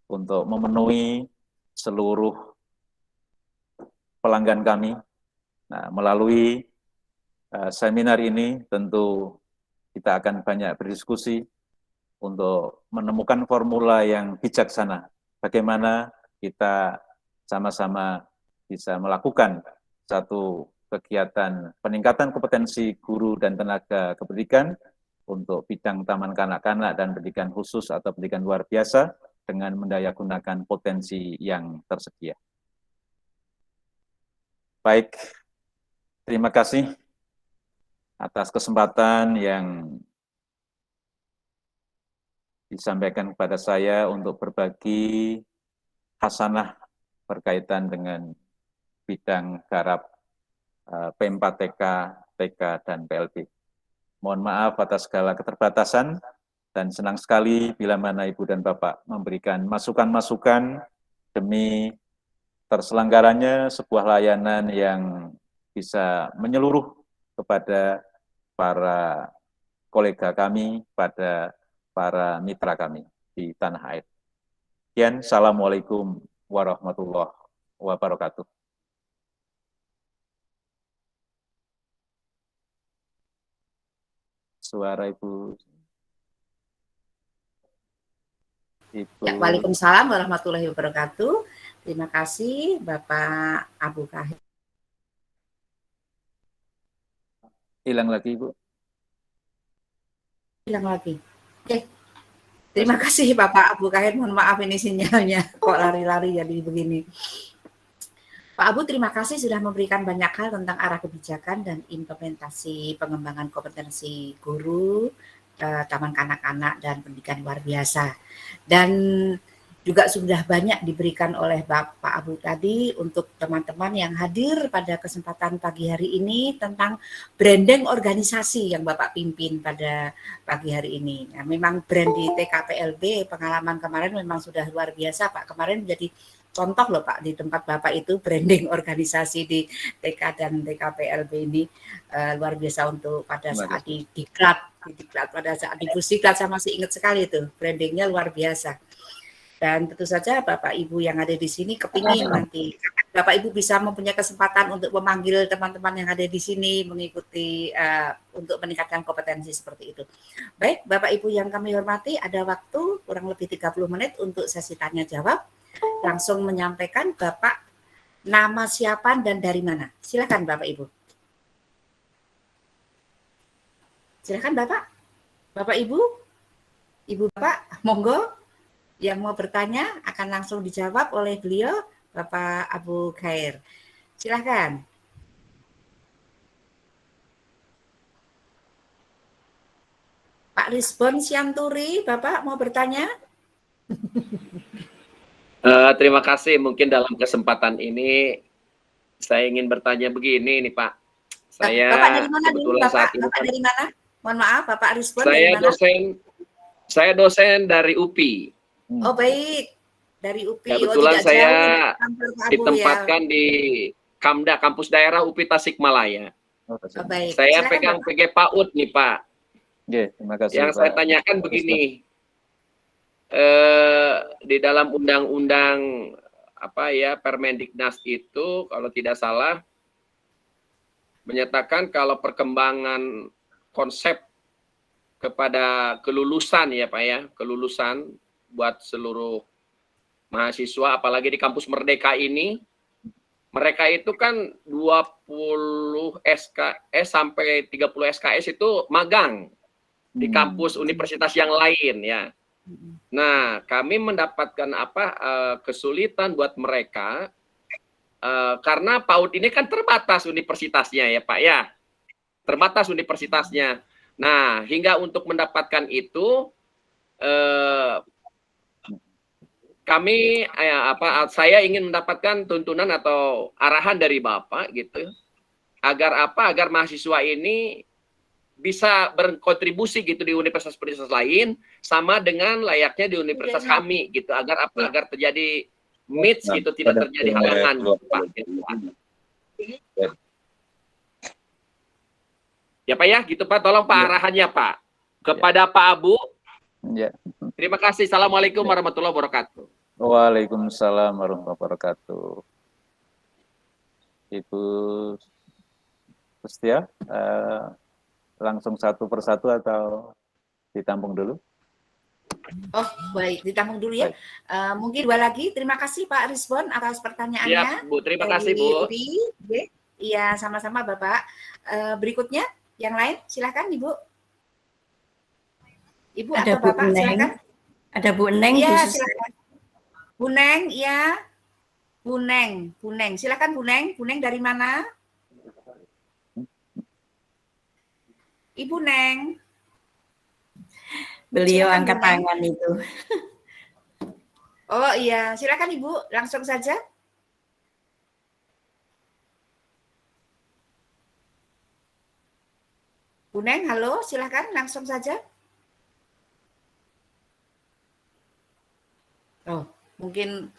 untuk memenuhi seluruh pelanggan kami. Nah, melalui seminar ini tentu kita akan banyak berdiskusi untuk menemukan formula yang bijaksana. Bagaimana kita sama-sama bisa melakukan satu kegiatan peningkatan kompetensi guru dan tenaga kependidikan untuk bidang taman kanak-kanak dan pendidikan khusus atau pendidikan luar biasa dengan mendayagunakan potensi yang tersedia. Baik, terima kasih atas kesempatan yang disampaikan kepada saya untuk berbagi hasanah berkaitan dengan bidang garap P4TK, TK, dan PLB. Mohon maaf atas segala keterbatasan dan senang sekali bila mana Ibu dan Bapak memberikan masukan-masukan demi terselenggaranya sebuah layanan yang bisa menyeluruh kepada para kolega kami, pada para mitra kami di tanah air. Sekian, Assalamualaikum warahmatullahi wabarakatuh. Suara Ibu. Ya, Waalaikumsalam warahmatullahi wabarakatuh. Terima kasih Bapak Abu Kahir. Hilang lagi, Ibu. Hilang lagi. Oke. Terima kasih Bapak Abu Kahir. Mohon maaf ini sinyalnya kok lari-lari jadi begini. Pak Abu, terima kasih sudah memberikan banyak hal tentang arah kebijakan dan implementasi pengembangan kompetensi guru, taman kanak-kanak, dan pendidikan luar biasa. Dan juga sudah banyak diberikan oleh Bapak Abu tadi untuk teman-teman yang hadir pada kesempatan pagi hari ini tentang branding organisasi yang Bapak pimpin pada pagi hari ini. Nah, memang brand di TKPLB pengalaman kemarin memang sudah luar biasa Pak. Kemarin menjadi contoh loh Pak di tempat Bapak itu branding organisasi di TK dan TKPLB ini luar biasa untuk pada saat di diklat pada saat di pusiklat saya masih ingat sekali itu brandingnya luar biasa. Dan tentu saja Bapak Ibu yang ada di sini kepingin nanti Bapak Ibu bisa mempunyai kesempatan untuk memanggil teman-teman yang ada di sini mengikuti untuk meningkatkan kompetensi seperti itu. Baik, Bapak Ibu yang kami hormati, ada waktu kurang lebih 30 menit untuk sesi tanya jawab. Langsung menyampaikan Bapak nama siapa dan dari mana. Silakan Bapak Ibu. Silakan Bapak. Bapak Ibu. Ibu Bapak, monggo. Yang mau bertanya akan langsung dijawab oleh beliau, Bapak Abu Khair. Silakan. Pak Rizbon Sianturi, Bapak mau bertanya? Terima kasih. Mungkin dalam kesempatan ini saya ingin bertanya begini nih Pak. Saya Bapak dari mana dulu, kebetulan Bapak? saat ini Bapak dari mana? Mohon maaf, Bapak Rizbon saya dari mana? Saya dosen dari UPI. Oh baik, dari UPI. Kebetulan tidak saya jauh, ditempatkan di Kamda, kampus daerah UPI Tasikmalaya. Oh, baik. Saya Silakan, pegang Bapak. PG PAUD nih Pak. Terima kasih, Yang Pak. saya tanyakan begini, di dalam undang-undang Permendiknas itu kalau tidak salah menyatakan kalau perkembangan konsep kepada kelulusan ya Pak ya, kelulusan buat seluruh mahasiswa, apalagi di kampus Merdeka ini, mereka itu kan 20 SKS sampai 30 SKS itu magang di kampus universitas yang lain ya. Nah, kami mendapatkan kesulitan buat mereka karena PAUD ini kan terbatas universitasnya ya Pak ya, terbatas universitasnya. Nah, hingga untuk mendapatkan itu kami saya ingin mendapatkan tuntunan atau arahan dari Bapak gitu agar apa? Agar mahasiswa ini bisa berkontribusi gitu di universitas-universitas lain sama dengan layaknya di universitas kami gitu, agar apa? Agar terjadi match gitu, tidak terjadi halangan gitu, Pak. Ya Pak ya, gitu Pak. Tolong Pak arahannya Pak kepada Pak Abu. Ya. Terima kasih. Assalamualaikum warahmatullahi wabarakatuh. Waalaikumsalam warahmatullahi wabarakatuh. Ibu Setia, langsung satu persatu atau ditampung dulu? Oh, baik, ditampung dulu ya. Mungkin dua lagi. Terima kasih Pak Rizwan atas pertanyaannya. Siap, Bu. Terima kasih, Bu. Iya, sama-sama Bapak. Berikutnya, yang lain, silakan Ibu. Ibu Ada atau Bu Bapak, Neng. silakan. Ada Bu Neng. Iya, silakan. Bu Neng, ya. Bu Neng. Silakan Bu Neng. Bu Neng dari mana? Ibu Neng. Beliau Silakan, angkat Bu Neng. tangan itu. Oh iya, silakan Ibu, langsung saja. Bu Neng, halo, silakan langsung saja. Oh, mungkin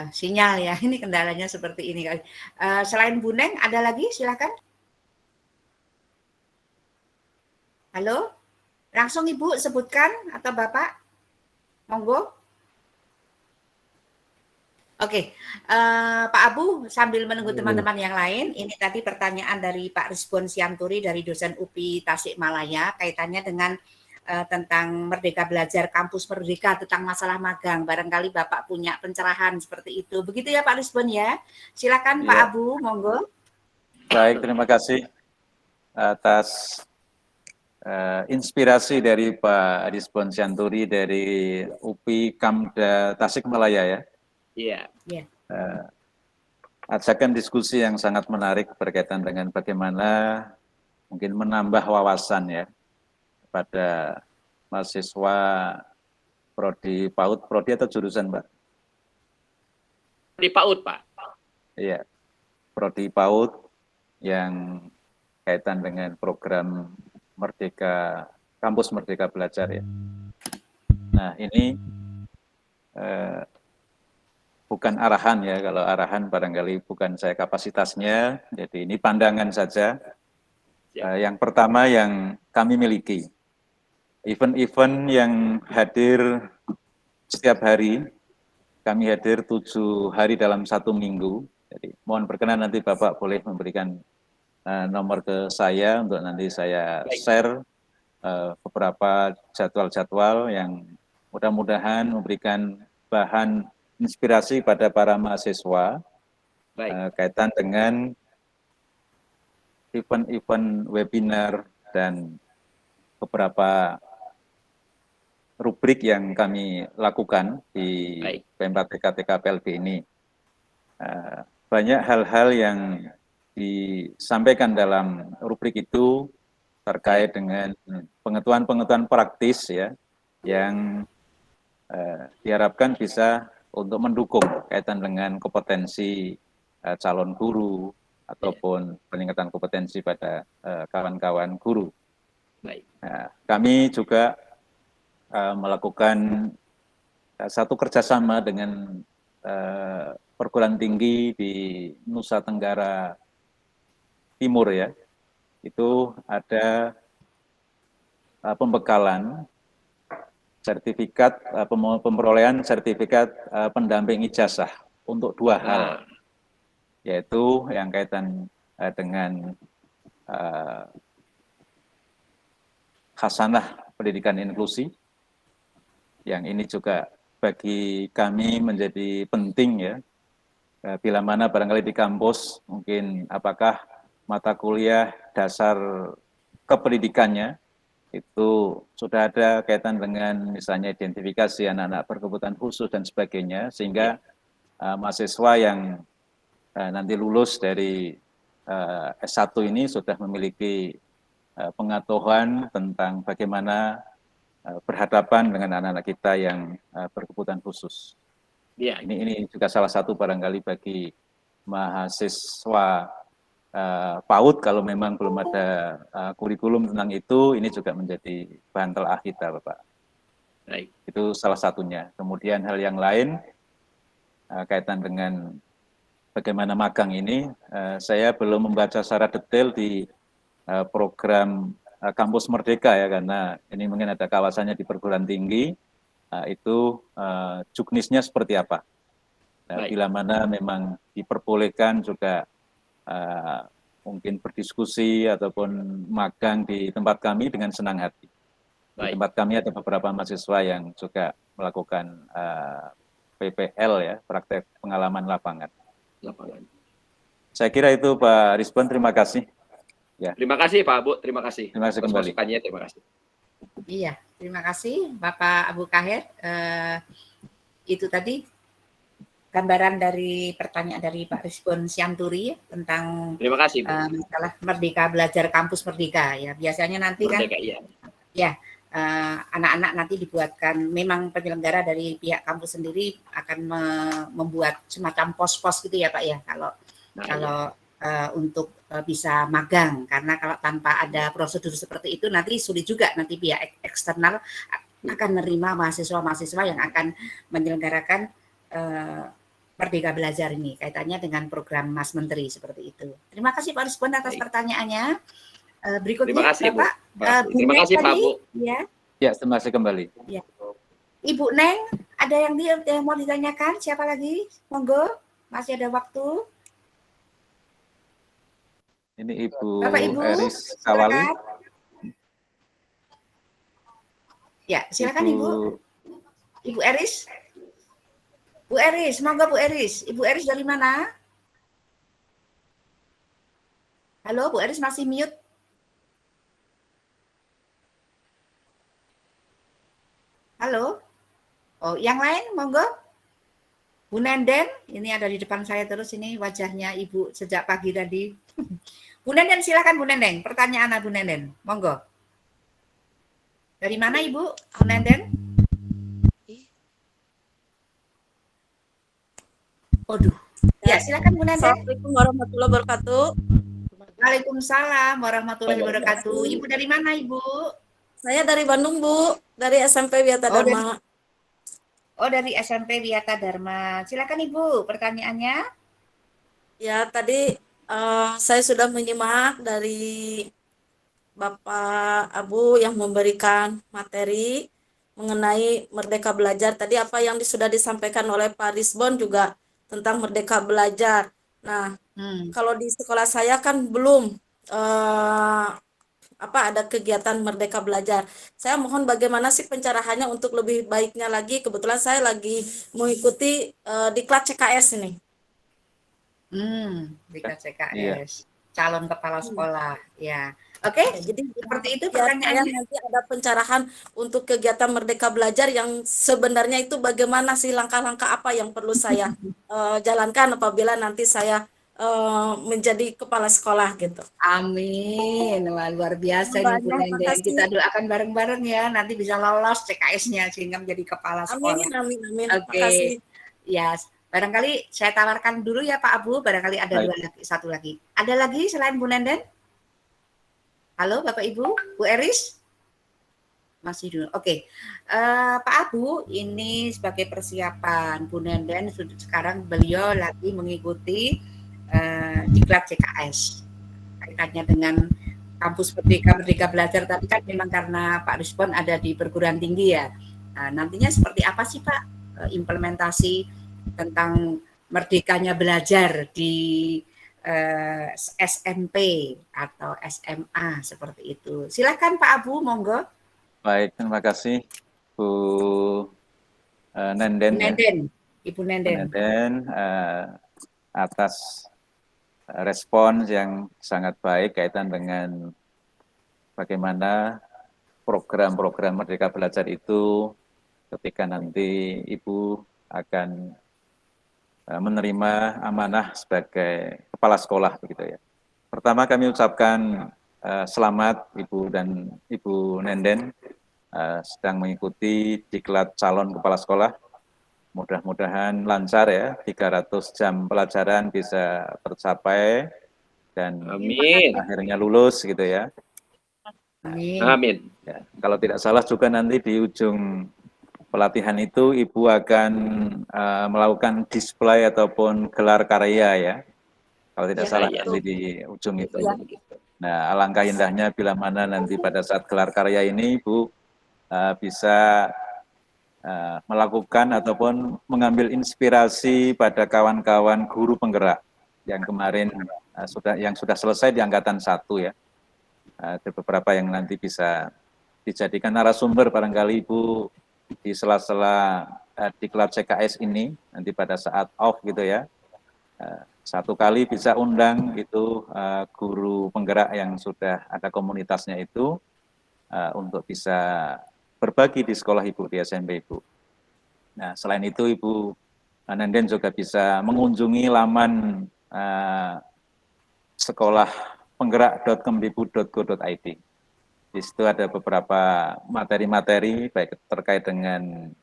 sinyal ya, ini kendalanya seperti ini. Selain Bu Neng, ada lagi? Silakan. Halo, langsung Ibu sebutkan atau Bapak, monggo. Oke, Pak Abu sambil menunggu teman-teman yang lain, ini tadi pertanyaan dari Pak Rizwan Sianturi dari dosen UPI Tasikmalaya kaitannya dengan tentang Merdeka Belajar, Kampus Merdeka, tentang masalah magang. Barangkali Bapak punya pencerahan seperti itu. Begitu ya Pak Rizwan ya. Silakan Pak Abu, monggo. Baik, terima kasih atas inspirasi dari Pak Rizwan Sianturi dari UPI Kamda Tasikmalaya ya. Iya. Ajakan diskusi yang sangat menarik berkaitan dengan bagaimana mungkin menambah wawasan ya pada mahasiswa prodi PAUD, prodi atau jurusan Pak? Di PAUD Pak. Iya, prodi PAUD yang kaitan dengan program Merdeka, Kampus Merdeka Belajar ya. Nah ini bukan arahan ya, kalau arahan barangkali bukan saya kapasitasnya, jadi ini pandangan saja. Yang pertama yang kami miliki, event-event yang hadir setiap hari, kami hadir 7 hari dalam 1 minggu, jadi mohon berkenan nanti Bapak boleh memberikan nomor ke saya untuk nanti saya share beberapa jadwal-jadwal yang mudah-mudahan memberikan bahan inspirasi pada para mahasiswa kaitan dengan event-event webinar dan beberapa rubrik yang kami lakukan di PMK-TK PLB ini. Banyak hal-hal yang disampaikan dalam rubrik itu terkait dengan pengetahuan-pengetahuan praktis ya, yang diharapkan bisa untuk mendukung kaitan dengan kompetensi calon guru ataupun peningkatan kompetensi pada kawan-kawan guru. Nah, kami juga melakukan satu kerjasama dengan perguruan tinggi di Nusa Tenggara Timur ya. Itu ada pembekalan sertifikat pemrolehan sertifikat pendamping ijazah untuk 2 hal, yaitu yang kaitan dengan khasanah pendidikan inklusi, yang ini juga bagi kami menjadi penting ya, bila mana barangkali di kampus mungkin apakah mata kuliah dasar kependidikannya itu sudah ada kaitan dengan misalnya identifikasi anak-anak berkebutuhan khusus dan sebagainya, sehingga mahasiswa yang nanti lulus dari S1 ini sudah memiliki pengetahuan tentang bagaimana berhadapan dengan anak-anak kita yang berkebutuhan khusus. Ini juga salah satu barangkali bagi mahasiswa PAUD kalau memang belum ada kurikulum tentang itu, ini juga menjadi bahan telah kita, Bapak. Baik. Itu salah satunya. Kemudian hal yang lain kaitan dengan bagaimana magang ini, saya belum membaca secara detail di program Kampus Merdeka ya, karena ini mungkin ada kawasannya di perguruan tinggi, itu juknisnya seperti apa. Bila mana memang diperbolehkan juga mungkin berdiskusi ataupun magang di tempat kami dengan senang hati. Di tempat kami ada beberapa mahasiswa yang juga melakukan PPL ya, praktek pengalaman lapangan. Saya kira itu Pak Rizwan, terima kasih. Ya. Terima kasih Pak Abu, terima kasih. Terima kasih kembali. Terima kasih. Iya, terima kasih Bapak Abu Kahir. Itu tadi gambaran dari pertanyaan dari Pak Rizwan Sianturi tentang terima kasih, masalah Merdeka Belajar Kampus Merdeka ya. Biasanya nanti Merdeka, kan ya anak-anak nanti dibuatkan, memang penyelenggara dari pihak kampus sendiri akan membuat semacam pos-pos gitu ya Pak ya, kalau untuk bisa magang, karena kalau tanpa ada prosedur seperti itu nanti sulit juga nanti pihak eksternal akan menerima mahasiswa-mahasiswa yang akan menyelenggarakan Merdeka Belajar ini, kaitannya dengan program Mas Menteri seperti itu. Terima kasih Pak Rizwan atas pertanyaannya. Berikutnya terima kasih, Bapak. Terima kasih Pak Bu. Ya, terima kasih kembali. Ya. Ibu Neng, ada yang mau ditanyakan? Siapa lagi? Monggo, masih ada waktu. Ini Ibu, Bapak, Ibu Eris Kawali. Ya, silakan Ibu. Ibu Eris. Bu Eris, monggo Bu Eris. Ibu Eris dari mana? Halo, Bu Eris masih mute. Halo. Oh, yang lain monggo. Bu Nenden, ini ada di depan saya terus ini wajahnya Ibu sejak pagi tadi. Bu Nenden, silakan Bu Nenden. Pertanyaan Bu Nenden, monggo. Dari mana Ibu? Bu Nenden? Waduh. Ya, silakan Bu Nenden. Assalamualaikum warahmatullahi wabarakatuh. Waalaikumsalam warahmatullahi wabarakatuh. Ibu dari mana, Ibu? Saya dari Bandung, Bu. Dari SMP Wiyata Dharma. Dari SMP Wiyata Dharma. Silakan Ibu, pertanyaannya. Ya, tadi saya sudah menyimak dari Bapak Abu yang memberikan materi mengenai Merdeka Belajar. Tadi apa yang sudah disampaikan oleh Pak Rizwan juga tentang Merdeka Belajar. Nah, kalau di sekolah saya kan belum ada kegiatan Merdeka Belajar. Saya mohon bagaimana sih pencerahannya untuk lebih baiknya lagi. Kebetulan saya lagi mengikuti diklat CKS ini. Diklat CKS. Calon kepala sekolah, ya. Oke, jadi seperti itu pertanyaannya. Nanti ada pencerahan untuk kegiatan Merdeka Belajar yang sebenarnya itu bagaimana sih, langkah-langkah apa yang perlu saya jalankan apabila nanti saya menjadi kepala sekolah gitu. Amin. Wah, luar biasa nih Bu Nenden. Kita doakan bareng-bareng ya, nanti bisa lolos CKS-nya sehingga menjadi kepala sekolah. Amin. Oke. Ya, barangkali saya tawarkan dulu ya Pak Abu, barangkali ada satu lagi. Ada lagi selain Bu Nenden? Halo Bapak Ibu, Bu Eris? Masih dulu. Oke. Pak Abu, ini sebagai persiapan Bu Nenden, sekarang beliau lagi mengikuti diklat CKS. Kaitannya dengan kampus Merdeka Belajar, tapi kan memang karena Pak Rizwan ada di perguruan tinggi ya. Nah, nantinya seperti apa sih Pak implementasi tentang merdekanya belajar di SMP atau SMA seperti itu. Silakan Pak Abu, monggo. Baik, terima kasih Bu Nenden. Ibu Nenden. Atas respons yang sangat baik kaitan dengan bagaimana program-program Merdeka Belajar itu ketika nanti Ibu akan menerima amanah sebagai kepala sekolah begitu ya. Pertama kami ucapkan selamat Ibu dan Ibu Nenden sedang mengikuti diklat calon kepala sekolah. mudah-mudahan lancar ya, 300 jam pelajaran bisa tercapai dan Amin. akhirnya lulus gitu ya. Amin. Amin. Ya, kalau tidak salah juga nanti di ujung pelatihan itu Ibu akan melakukan display ataupun gelar karya ya. Kalau tidak Ya, salah ya. nanti di ujung itu. Ya. Nah, alangkah indahnya bila mana nanti pada saat gelar karya ini Ibu bisa melakukan ataupun mengambil inspirasi pada kawan-kawan guru penggerak yang kemarin yang sudah selesai di angkatan 1 ya. Ada beberapa yang nanti bisa dijadikan narasumber barangkali Ibu di sela-sela diklat CKS ini nanti pada saat off gitu ya. Satu kali bisa undang itu guru penggerak yang sudah ada komunitasnya itu untuk bisa berbagi di sekolah Ibu, di SMP Ibu. Nah, selain itu Ibu Nenden juga bisa mengunjungi laman sekolahpenggerak.kemdikbud.go.id. Di situ ada beberapa materi-materi baik terkait dengan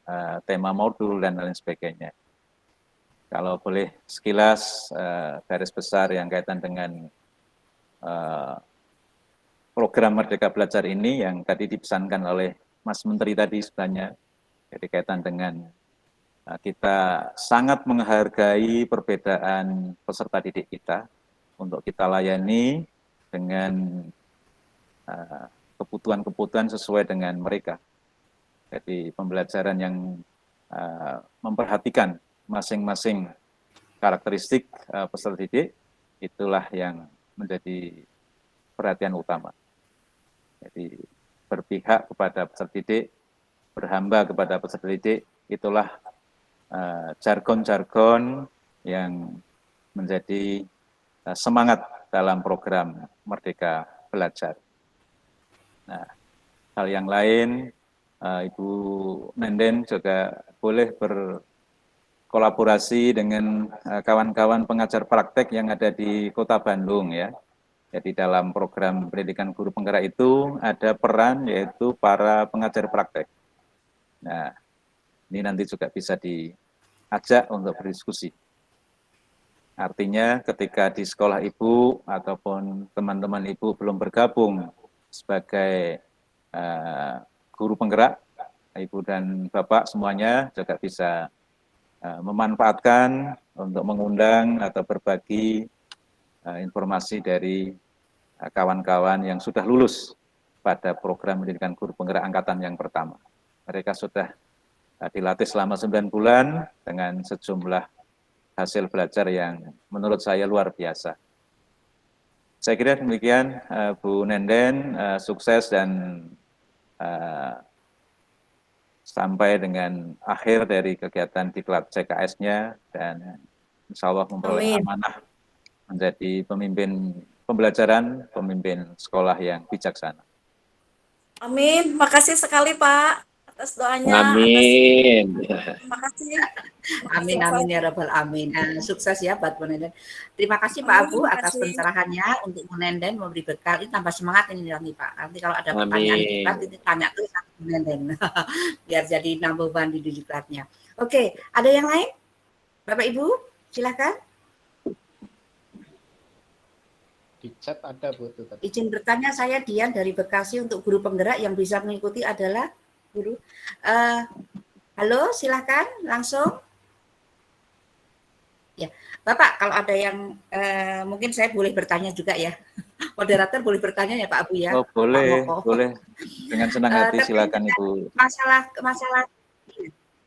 tema modul dan lain sebagainya. Kalau boleh sekilas garis besar yang kaitan dengan program Merdeka Belajar ini yang tadi dipesankan oleh Mas Menteri tadi sebenarnya, jadi kaitan dengan kita sangat menghargai perbedaan peserta didik kita untuk kita layani dengan kebutuhan-kebutuhan sesuai dengan mereka. Jadi pembelajaran yang memperhatikan masing-masing karakteristik peserta didik, itulah yang menjadi perhatian utama. Jadi berpihak kepada peserta didik, berhamba kepada peserta didik, itulah jargon-jargon yang menjadi semangat dalam program Merdeka Belajar. Nah, hal yang lain, Ibu Nenden juga boleh berkolaborasi dengan kawan-kawan pengajar praktek yang ada di Kota Bandung ya. Jadi dalam program pendidikan guru penggerak itu ada peran yaitu para pengajar praktek. Nah, ini nanti juga bisa diajak untuk berdiskusi. Artinya ketika di sekolah Ibu ataupun teman-teman Ibu belum bergabung sebagai guru penggerak, Ibu dan Bapak semuanya juga bisa memanfaatkan untuk mengundang atau berbagi informasi dari kawan-kawan yang sudah lulus pada program pendidikan guru penggerak angkatan yang pertama. Mereka sudah dilatih selama 9 bulan dengan sejumlah hasil belajar yang menurut saya luar biasa. Saya kira demikian Bu Nenden, sukses dan sampai dengan akhir dari kegiatan diklat CKS-nya dan insya Allah memperoleh amanah menjadi pemimpin pembelajaran, pemimpin sekolah yang bijaksana. Amin. Makasih sekali Pak atas doanya. Amin. Terima kasih. Amin, amin ya rabbal alamin. Sukses ya buat Bu Nenden. Terima kasih Pak Abu atas pencerahannya untuk Bu Nenden, memberi bekal. Ini tambah semangat ini nanti Pak. Nanti kalau ada pertanyaan diklat itu tanya terus sama Bu Nenden. Biar jadi number one di diklatnya. Oke, ada yang lain? Bapak Ibu, silakan. Di chat ada Bu tuh tadi. Izin bertanya, saya Dian dari Bekasi. Untuk guru penggerak yang bisa mengikuti adalah guru. Halo, silakan langsung. Ya, Bapak, kalau ada yang mungkin saya boleh bertanya juga ya. Moderator boleh bertanya ya Pak Abu ya. Oh, boleh, boleh. Dengan senang hati silakan Ibu.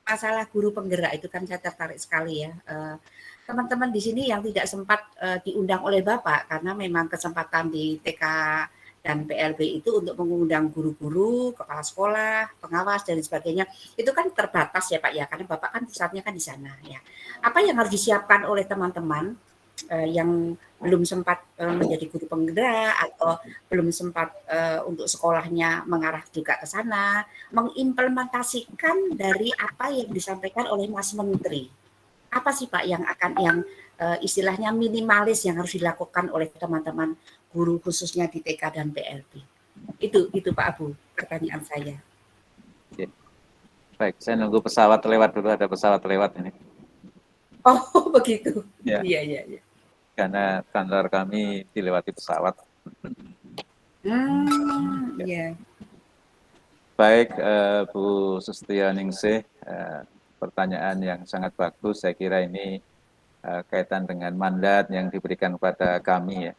Masalah guru penggerak itu kan saya tertarik sekali ya. Teman-teman di sini yang tidak sempat diundang oleh Bapak karena memang kesempatan di TK dan PLB itu untuk mengundang guru-guru, kepala sekolah, pengawas dan sebagainya itu kan terbatas ya Pak ya, karena Bapak kan pusatnya kan di sana ya. Apa yang harus disiapkan oleh teman-teman yang belum sempat menjadi guru penggerak atau belum sempat untuk sekolahnya mengarah juga ke sana, mengimplementasikan dari apa yang disampaikan oleh Mas Menteri. Apa sih Pak yang istilahnya minimalis yang harus dilakukan oleh teman-teman guru khususnya di TK dan PLB? Itu Pak Abu pertanyaan saya. Baik, saya nunggu pesawat lewat dulu, ada pesawat lewat ini. Oh, begitu. Ya. Iya, iya, iya. Karena kantor kami dilewati pesawat. Iya. Baik, Bu Sustianingsih, pertanyaan yang sangat bagus. Saya kira ini kaitan dengan mandat yang diberikan kepada kami ya.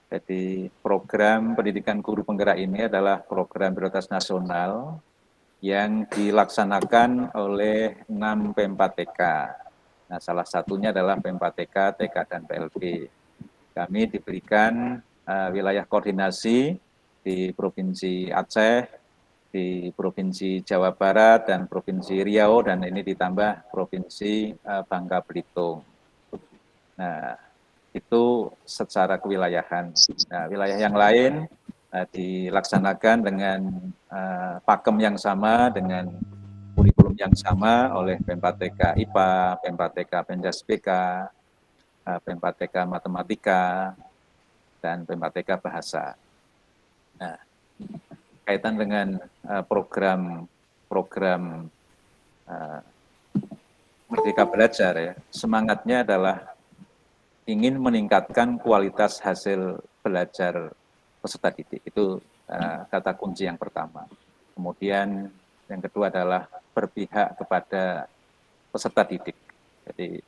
Jadi program pendidikan guru penggerak ini adalah program prioritas nasional yang dilaksanakan oleh 6 P4TK. Nah, salah satunya adalah P4TK, TK, dan PLB. Kami diberikan wilayah koordinasi di Provinsi Aceh, di Provinsi Jawa Barat, dan Provinsi Riau, dan ini ditambah Provinsi Bangka Belitung. Nah, itu secara kewilayahan. Nah, wilayah yang lain dilaksanakan dengan pakem yang sama, dengan kurikulum yang sama oleh P4TK IPA, P4TK Penjas BK, P4TK Matematika, dan P4TK Bahasa. Nah, kaitan dengan program Merdeka Belajar ya, semangatnya adalah ingin meningkatkan kualitas hasil belajar peserta didik. Itu kata kunci yang pertama. Kemudian yang kedua adalah berpihak kepada peserta didik. Jadi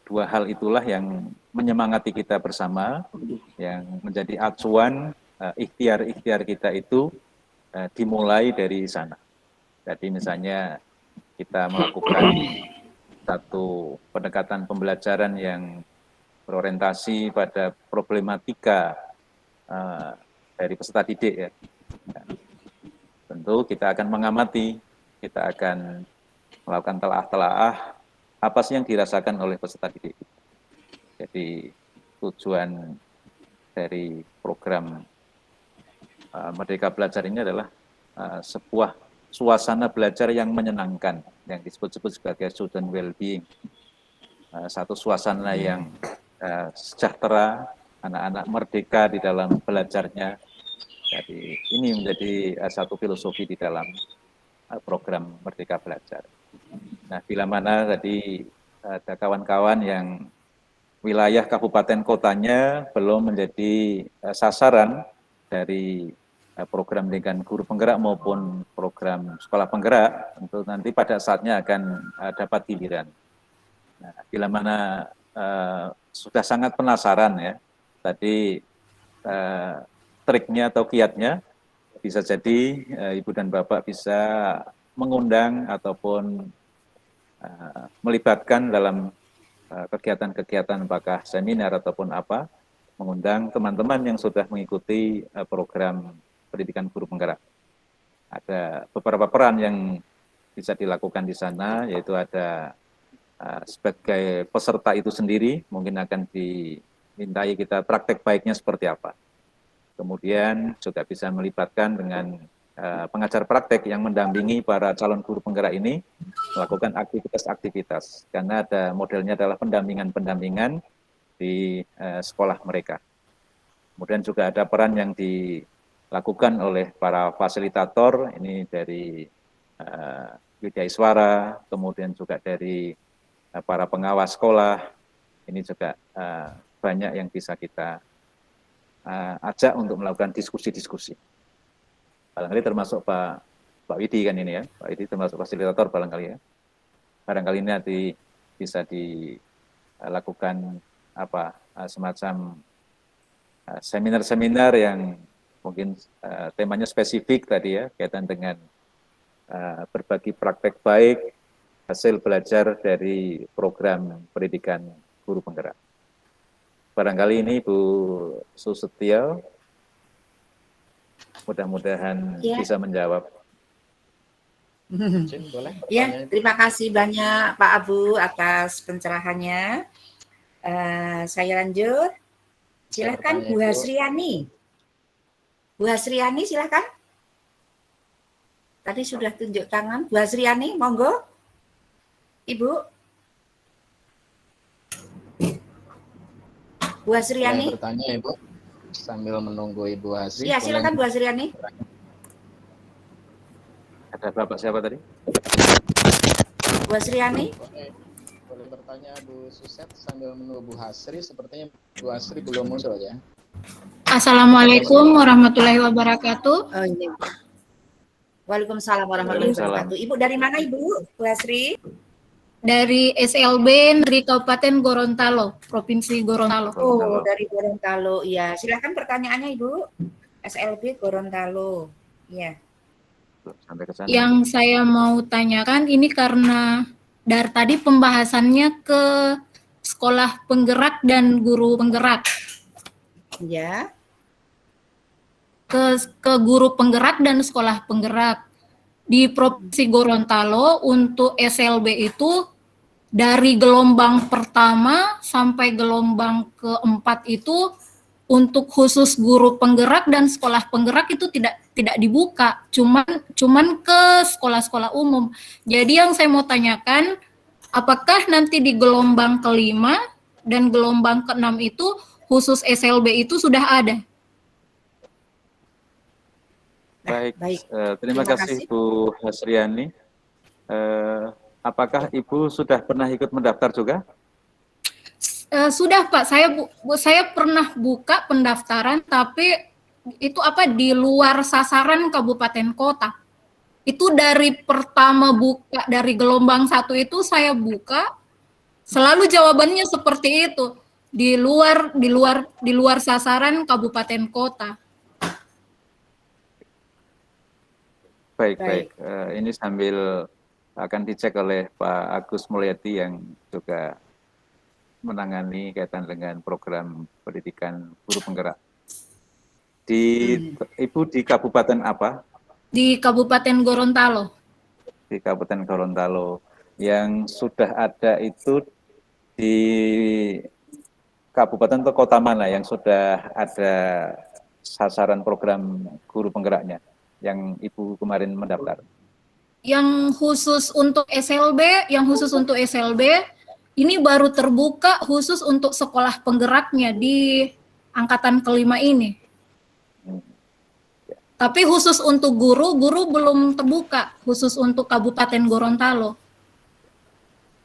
dua hal itulah yang menyemangati kita bersama, yang menjadi acuan ikhtiar-ikhtiar kita itu dimulai dari sana. Jadi misalnya kita melakukan satu pendekatan pembelajaran yang berorientasi pada problematika dari peserta didik ya. Tentu kita akan mengamati, kita akan melakukan telaah-telaah apa sih yang dirasakan oleh peserta didik. Jadi tujuan dari program Merdeka Belajar ini adalah sebuah suasana belajar yang menyenangkan, yang disebut-sebut sebagai student well-being. Satu suasana yang sejahtera, anak-anak merdeka di dalam belajarnya. Jadi ini menjadi satu filosofi di dalam program Merdeka Belajar. Nah, bila mana tadi ada kawan-kawan yang wilayah kabupaten kotanya belum menjadi sasaran dari program pendidikan guru penggerak maupun program sekolah penggerak, tentu nanti pada saatnya akan dapat giliran. Nah, bila mana sudah sangat penasaran ya, tadi triknya atau kiatnya, bisa jadi Ibu dan Bapak bisa mengundang ataupun melibatkan dalam kegiatan-kegiatan apakah seminar ataupun apa, mengundang teman-teman yang sudah mengikuti program pendidikan guru penggerak. Ada beberapa peran yang bisa dilakukan di sana, yaitu ada sebagai peserta itu sendiri, mungkin akan dimintai kita praktek baiknya seperti apa. Kemudian juga bisa melibatkan dengan pengajar praktek yang mendampingi para calon guru penggerak ini melakukan aktivitas-aktivitas, karena ada modelnya adalah pendampingan di sekolah mereka. Kemudian juga ada peran yang dilakukan oleh para fasilitator, ini dari Widya Iswara, kemudian juga dari para pengawas sekolah, ini juga banyak yang bisa kita ajak untuk melakukan diskusi-diskusi. Barangkali termasuk Pak Widi kan ini ya, Pak Widi termasuk fasilitator barangkali ya. Barangkali ini nanti bisa dilakukan semacam seminar-seminar yang mungkin temanya spesifik tadi ya, kaitan dengan berbagi praktek baik hasil belajar dari program pendidikan guru penggerak. Barangkali ini Bu Susetio, mudah-mudahan bisa menjawab. Boleh? Ya, terima kasih banyak Pak Abu atas pencerahannya. Saya lanjut. Silakan Bu Hasriani. Bu Hasriani silakan. Tadi sudah tunjuk tangan. Bu Hasriani, monggo. Ibu. Bu Hasriani. Saya bertanya Ibu, sambil menunggu Ibu Hasri. Iya, silakan Bu Hasriani. Ada Bapak siapa tadi? Bu Asriani? Boleh bertanya Bu Suset sambil menunggu Bu Hasri. Sepertinya Bu Hasri belum muncul ya. Assalamualaikum warahmatullahi wabarakatuh. Oh ini. Waalaikumsalam warahmatullahi wabarakatuh. Ibu dari mana Ibu? Bu Asri? Dari SLB Negeri Kabupaten Gorontalo, Provinsi Gorontalo. Oh, dari Gorontalo. Ya, silakan pertanyaannya Ibu. SLB Gorontalo. Ya. Sampai ke sana. Yang saya mau tanyakan ini karena dari tadi pembahasannya ke sekolah penggerak dan guru penggerak. Ya. Ke guru penggerak dan sekolah penggerak. Di Provinsi Gorontalo untuk SLB itu dari gelombang pertama sampai gelombang keempat itu untuk khusus guru penggerak dan sekolah penggerak itu tidak dibuka, cuman ke sekolah-sekolah umum. Jadi yang saya mau tanyakan, apakah nanti di gelombang kelima dan gelombang keenam itu khusus SLB itu sudah ada? Baik, Baik. Terima kasih Bu Hasriani. Apakah Ibu sudah pernah ikut mendaftar juga? Sudah Pak, saya pernah buka pendaftaran, tapi itu di luar sasaran kabupaten kota. Itu dari pertama buka dari gelombang 1 itu saya buka, selalu jawabannya seperti itu, di luar sasaran kabupaten kota. Baik. Ini sambil akan dicek oleh Pak Agus Mulyadi yang juga menangani kaitan dengan program pendidikan guru penggerak. Ibu di kabupaten apa? Di Kabupaten Gorontalo. Di Kabupaten Gorontalo. Yang sudah ada itu di kabupaten atau kota mana yang sudah ada sasaran program guru penggeraknya yang Ibu kemarin mendaftar? Yang khusus untuk SLB, ini baru terbuka khusus untuk sekolah penggeraknya di angkatan kelima ini. Tapi khusus untuk guru belum terbuka, khusus untuk Kabupaten Gorontalo.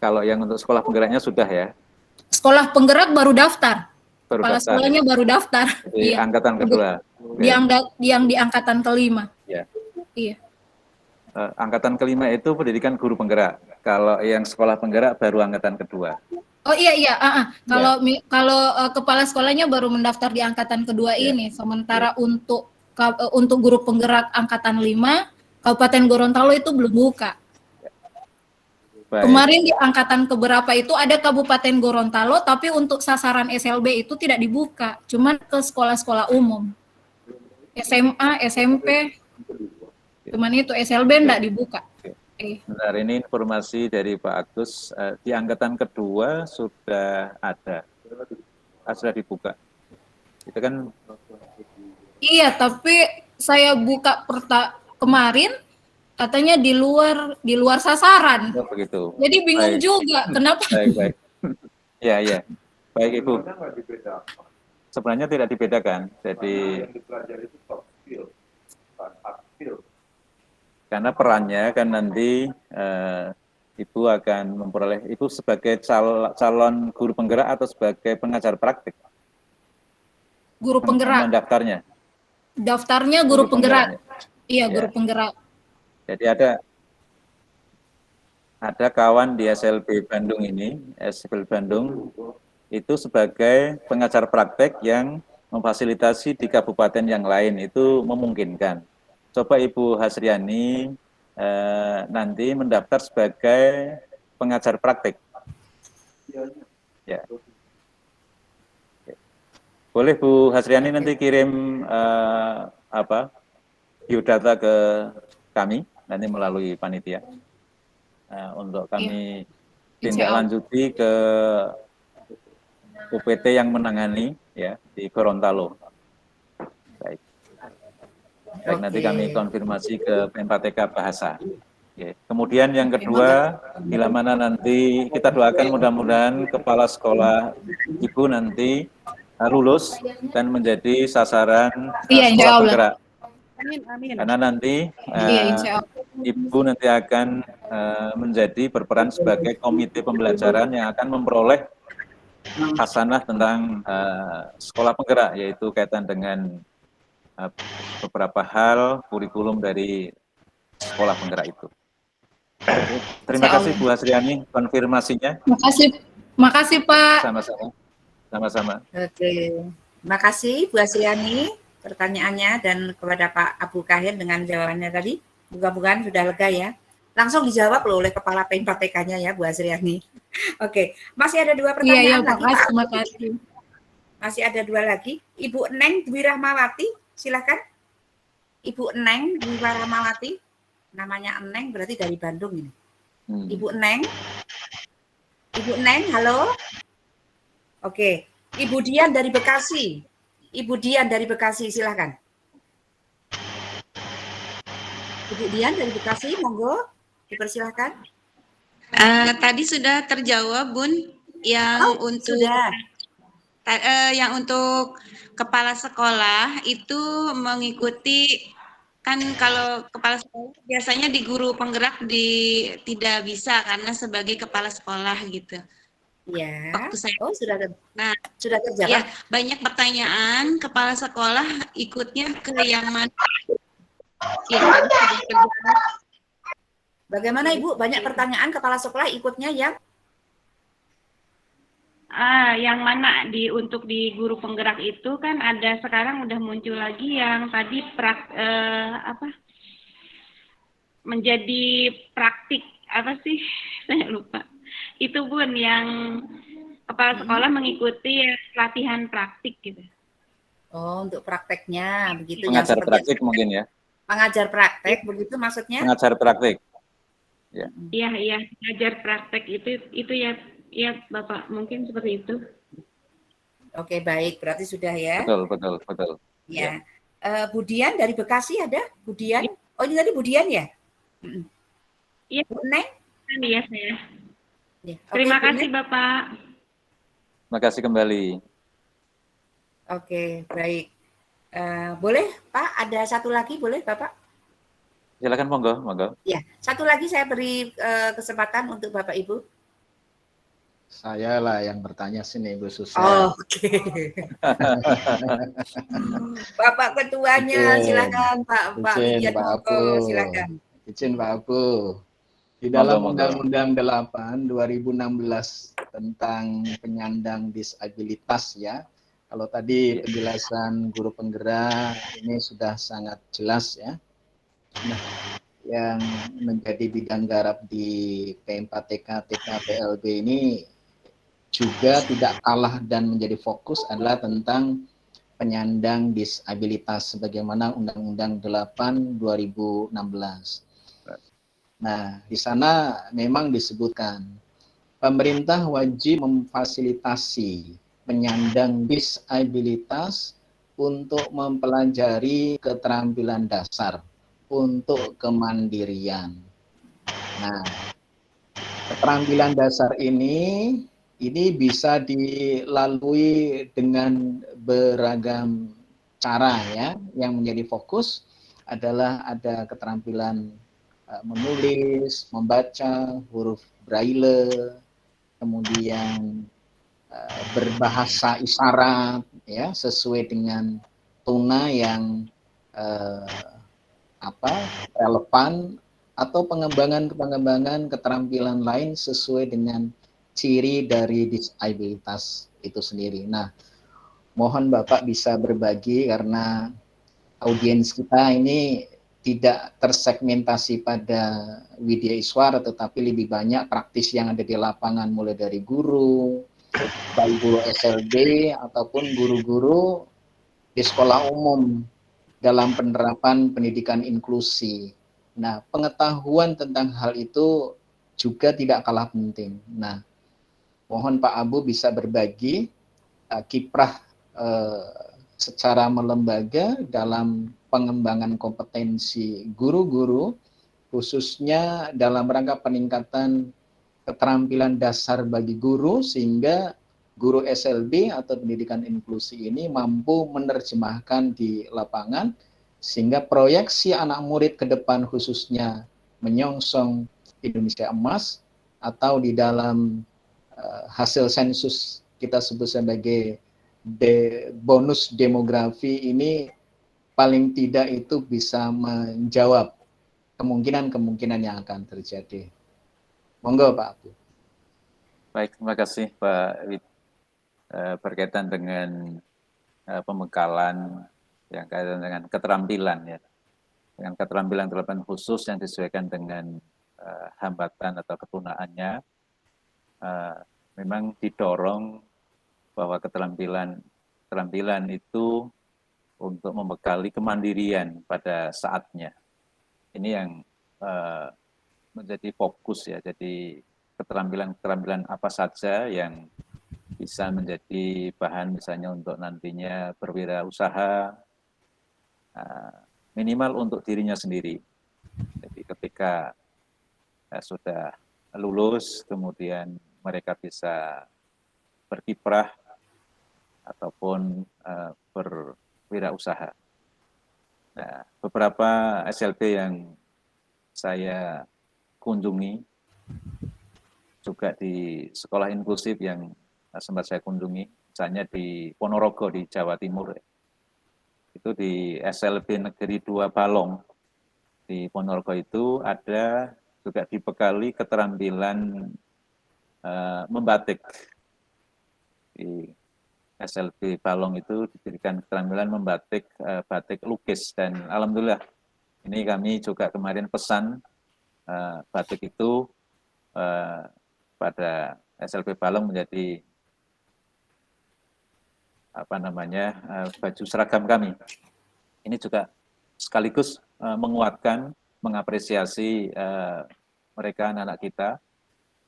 Kalau yang untuk sekolah penggeraknya sudah ya? Sekolah penggerak baru daftar. Baru Kepala daftar. sekolahnya baru daftar. Di Iya. angkatan kedua. Yang di angkatan kelima. Ya. Iya. Angkatan kelima itu pendidikan guru penggerak. Kalau yang sekolah penggerak baru angkatan kedua. Oh iya. Kalau kepala sekolahnya baru mendaftar di angkatan kedua ini. Sementara untuk guru penggerak angkatan 5, Kabupaten Gorontalo itu belum buka. Baik. Kemarin di angkatan keberapa itu ada Kabupaten Gorontalo, tapi untuk sasaran SLB itu tidak dibuka, cuman ke sekolah-sekolah umum. SMA, SMP, cuman itu SLB tidak dibuka. Benar, ini informasi dari Pak Agus. Di angkatan kedua sudah ada, sudah dibuka. Itu kan? Iya, tapi saya buka kemarin katanya di luar sasaran. Oh, begitu. Jadi bingung juga kenapa? Baik. Ya. Baik Ibu. Sebenarnya tidak dibedakan. Jadi karena perannya kan nanti Ibu akan memperoleh, Ibu sebagai calon guru penggerak atau sebagai pengajar praktik? Guru penggerak. Mendaftarnya? Daftarnya guru penggerak. Iya, guru penggerak. Jadi ada kawan di SLB Bandung ini, SLB Bandung, itu sebagai pengajar praktek yang memfasilitasi di kabupaten yang lain, itu memungkinkan. Coba Ibu Hasriani nanti mendaftar sebagai pengajar praktek. Ya. Boleh Bu Hasriani nanti kirim biodata ke kami, nanti melalui panitia. Untuk kami tindak lanjuti ke UPT yang menangani ya di Gorontalo. Baik, nanti kami konfirmasi ke PMPTK Bahasa. Oke. Kemudian yang kedua, bila mana nanti kita doakan mudah-mudahan kepala sekolah Ibu nanti lulus dan menjadi sasaran sekolah penggerak. Amin. Karena nanti Ibu nanti akan menjadi berperan sebagai komite pembelajaran yang akan memperoleh hasanah tentang sekolah penggerak, yaitu kaitan dengan beberapa hal kurikulum dari sekolah penggerak itu. Terima kasih Bu Hasriani konfirmasinya. Makasih Pak. Sama-sama. Sama-sama. Oke, terima kasih Bu Asriani pertanyaannya dan kepada Pak Abu Kahir dengan jawabannya tadi. Mudah-mudahan sudah lega ya. Langsung dijawab loh oleh Kepala PMPTK-nya ya Bu Asriani. Oke, masih ada 2 pertanyaan lagi Pak. Terima kasih. Masih ada 2 lagi. Ibu Neng Dwi Rahmawati, silakan. Ibu Neng Dwi Rahmawati. Namanya Neng berarti dari Bandung ini. Ibu Neng. Ibu Neng, halo. Oke. Ibu Dian dari Bekasi. Ibu Dian dari Bekasi, silakan. Ibu Dian dari Bekasi, monggo dipersilakan. Tadi sudah terjawab, Bun, yang yang untuk kepala sekolah itu mengikuti, kan kalau kepala sekolah biasanya di guru penggerak tidak bisa karena sebagai kepala sekolah gitu. Ya. Waktu saya sudah terjawab. Ya, banyak pertanyaan kepala sekolah ikutnya ke yang mana? Ya, sudah terjawab. Bagaimana Ibu? Banyak pertanyaan kepala sekolah ikutnya yang? Yang mana untuk di guru penggerak itu kan ada, sekarang udah muncul lagi yang tadi menjadi praktik apa sih? Saya lupa. Itu Bun yang kepala sekolah mengikuti latihan praktik gitu. Oh, untuk prakteknya begitu. Pengajar praktik mungkin ya. Pengajar praktek begitu maksudnya? Pengajar praktik. Ya. Iya, pengajar praktek itu ya Bapak, mungkin seperti itu. Oke, baik, berarti sudah ya. Betul. Ya. Bu Dian dari Bekasi ada? Bu Dian? Oh, ini tadi Bu Dian ya? Iya. Bu Neng? Iya, saya. Ya. Terima kasih Bapak. Terima kasih kembali. Oke, baik. Boleh Pak, ada satu lagi boleh Bapak? Silakan monggo. Ya, satu lagi saya beri kesempatan untuk Bapak Ibu. Saya lah yang bertanya sini, Bu Susi. Oh, oke. Bapak ketuanya, silakan Pak Izin Pak Abu. Silakan. Izin Pak Abu. Di dalam Undang-Undang 8 2016 tentang penyandang disabilitas ya. Kalau tadi penjelasan guru penggerak ini sudah sangat jelas ya. Nah, yang menjadi bidang garap di P4TK, TK, PLB ini juga tidak kalah dan menjadi fokus adalah tentang penyandang disabilitas sebagaimana Undang-Undang 8 2016. Nah, di sana memang disebutkan pemerintah wajib memfasilitasi penyandang disabilitas untuk mempelajari keterampilan dasar untuk kemandirian. Nah, keterampilan dasar ini bisa dilalui dengan beragam cara ya. Yang menjadi fokus adalah ada keterampilan menulis, membaca, huruf braille, kemudian berbahasa isyarat ya sesuai dengan tuna yang relevan, atau pengembangan keterampilan lain sesuai dengan ciri dari disabilitas itu sendiri. Nah, mohon Bapak bisa berbagi karena audiens kita ini tidak tersegmentasi pada Widya Iswara, tetapi lebih banyak praktis yang ada di lapangan, mulai dari guru, baik guru SLB ataupun guru-guru di sekolah umum dalam penerapan pendidikan inklusi. Nah, pengetahuan tentang hal itu juga tidak kalah penting. Nah, mohon Pak Abu bisa berbagi kiprah secara melembaga dalam pengembangan kompetensi guru-guru, khususnya dalam rangka peningkatan keterampilan dasar bagi guru, sehingga guru SLB atau pendidikan inklusi ini mampu menerjemahkan di lapangan, sehingga proyeksi anak murid ke depan khususnya menyongsong Indonesia emas, atau di dalam hasil sensus kita sebut sebagai bonus demografi ini paling tidak itu bisa menjawab kemungkinan-kemungkinan yang akan terjadi. Monggo Pak Abu. Baik, terima kasih Pak Wid. Berkaitan dengan pembekalan yang kaitan dengan keterampilan ya, dengan keterampilan khusus yang disesuaikan dengan hambatan atau ketunaannya, memang didorong bahwa keterampilan itu untuk membekali kemandirian pada saatnya. Ini yang menjadi fokus ya. Jadi keterampilan apa saja yang bisa menjadi bahan misalnya untuk nantinya berwirausaha, minimal untuk dirinya sendiri. Jadi ketika sudah lulus, kemudian mereka bisa berkiprah ataupun berwirausaha. Nah, beberapa SLB yang saya kunjungi, juga di sekolah inklusif yang sempat saya kunjungi, misalnya di Ponorogo di Jawa Timur, itu di SLB Negeri 2 Balong di Ponorogo itu ada juga dibekali keterampilan membatik. Di SLB Balong itu diberikan keterampilan membatik batik lukis, dan alhamdulillah ini kami juga kemarin pesan batik itu pada SLB Balong menjadi baju seragam kami. Ini juga sekaligus menguatkan, mengapresiasi mereka anak-anak kita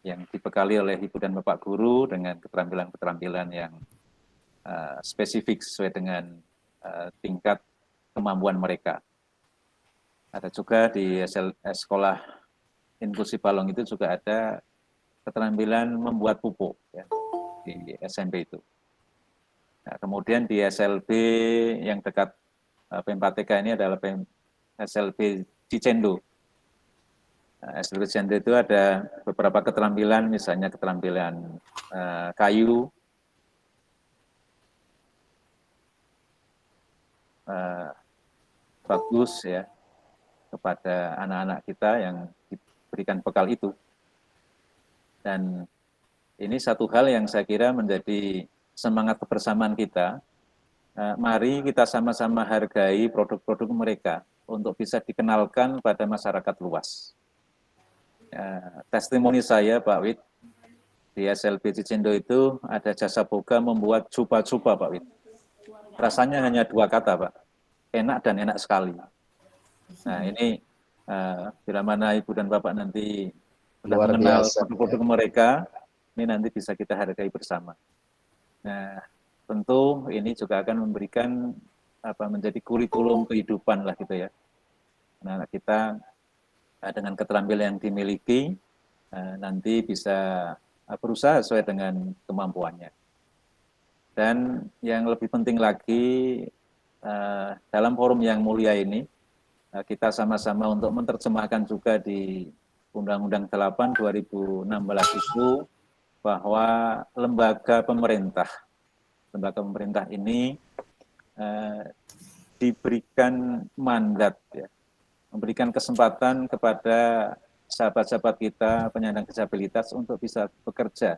yang dibekali oleh ibu dan bapak guru dengan keterampilan-keterampilan yang spesifik sesuai dengan tingkat kemampuan mereka. Ada juga di sekolah inklusif Balong itu juga ada keterampilan membuat pupuk ya, di SMP itu. Nah, kemudian di SLB yang dekat PMPTK ini adalah SLB Cicendo. Nah, SLB Cicendo itu ada beberapa keterampilan, misalnya keterampilan kayu, bagus ya kepada anak-anak kita yang diberikan bekal itu. Dan ini satu hal yang saya kira menjadi semangat kebersamaan kita. Mari kita sama-sama hargai produk-produk mereka untuk bisa dikenalkan pada masyarakat luas. Testimoni saya, Pak Wid, di SLB Cicendo itu ada jasa boga membuat cupa-cupa, Pak Wid. Rasanya hanya 2 kata, Pak. Enak dan enak sekali. Nah, ini bila mana Ibu dan Bapak nanti sudah mengenal produk-produk mereka, ini nanti bisa kita hargai bersama. Nah, tentu ini juga akan memberikan menjadi kurikulum kehidupan lah gitu ya. Nah, kita dengan keterampilan yang dimiliki nanti bisa berusaha sesuai dengan kemampuannya. Dan yang lebih penting lagi dalam forum yang mulia ini kita sama-sama untuk menerjemahkan juga di Undang-Undang 8 2016 itu bahwa lembaga pemerintah ini diberikan mandat ya, memberikan kesempatan kepada sahabat-sahabat kita penyandang disabilitas untuk bisa bekerja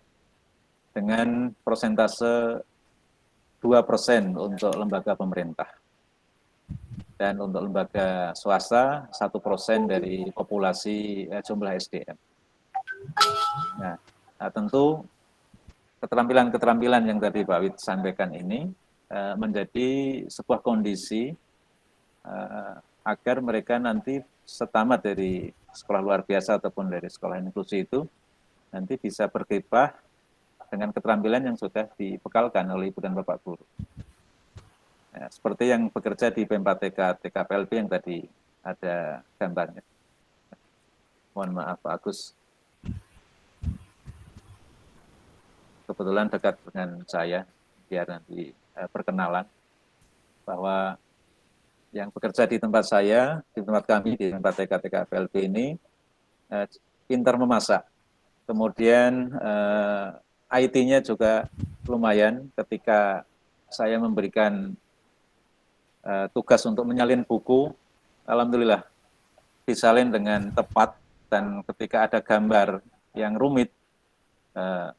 dengan persentase 2% untuk lembaga pemerintah. Dan untuk lembaga swasta 1% dari populasi jumlah SDM. Nah, tentu keterampilan-keterampilan yang tadi Pak Wid sampaikan ini menjadi sebuah kondisi agar mereka nanti setamat dari sekolah luar biasa ataupun dari sekolah inklusi itu nanti bisa berkiprah dengan keterampilan yang sudah dibekalkan oleh ibu dan bapak guru. Ya, seperti yang bekerja di PMPTK TKPLB yang tadi ada gambarnya. Mohon maaf Pak Agus. Kebetulan dekat dengan saya, biar nanti perkenalan bahwa yang bekerja di tempat saya, di tempat kami di PMPTK TKPLB ini pintar memasak. Kemudian IT-nya juga lumayan ketika saya memberikan tugas untuk menyalin buku, alhamdulillah disalin dengan tepat, dan ketika ada gambar yang rumit,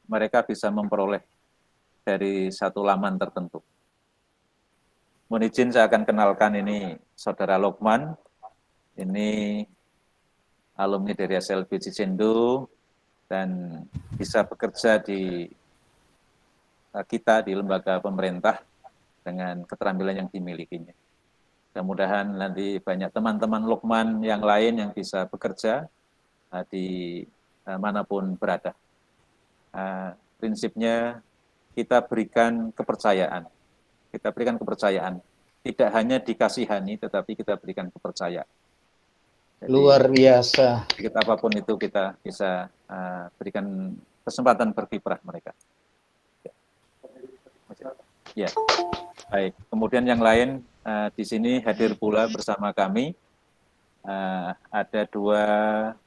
mereka bisa memperoleh dari satu laman tertentu. Mohon izin saya akan kenalkan, ini Saudara Lokman, ini alumni dari SLB Cicendo dan bisa bekerja di kita di lembaga pemerintah dengan keterampilan yang dimilikinya. Mudah-mudahan nanti banyak teman-teman Lokman yang lain yang bisa bekerja di manapun berada. Prinsipnya kita berikan kepercayaan. Kita berikan kepercayaan. Tidak hanya dikasihani, tetapi kita berikan kepercayaan. Jadi, luar biasa. Kita apapun itu kita bisa berikan kesempatan berkiprah mereka. Ya, baik. Kemudian yang lain di sini hadir pula bersama kami ada 2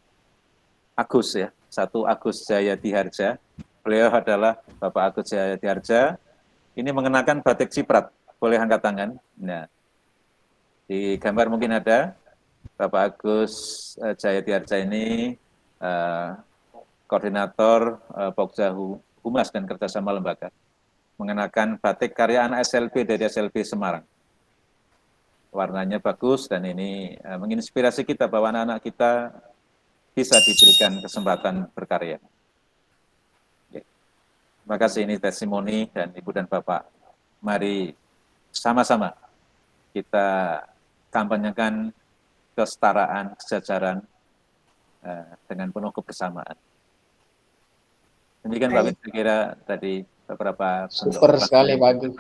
Agus ya, 1 Agus Jayadi Harja. Beliau adalah Bapak Agus Jayadi Harja. Ini mengenakan batik ciprat, boleh angkat tangan. Nah, di gambar mungkin ada Bapak Agus Jayadi Harja ini koordinator Pokja Humas dan Kerjasama Lembaga, mengenakan batik karya anak SLB dari SLB Semarang. Warnanya bagus dan ini menginspirasi kita bahwa anak-anak kita bisa diberikan kesempatan berkarya. Ya. Terima kasih, ini testimoni, dan Ibu dan Bapak, mari sama-sama kita kampanyekan kesetaraan, kesejajaran dengan penuh kebersamaan. Demikian Pak Win, saya kira tadi beberapa super sekali Pak Agus.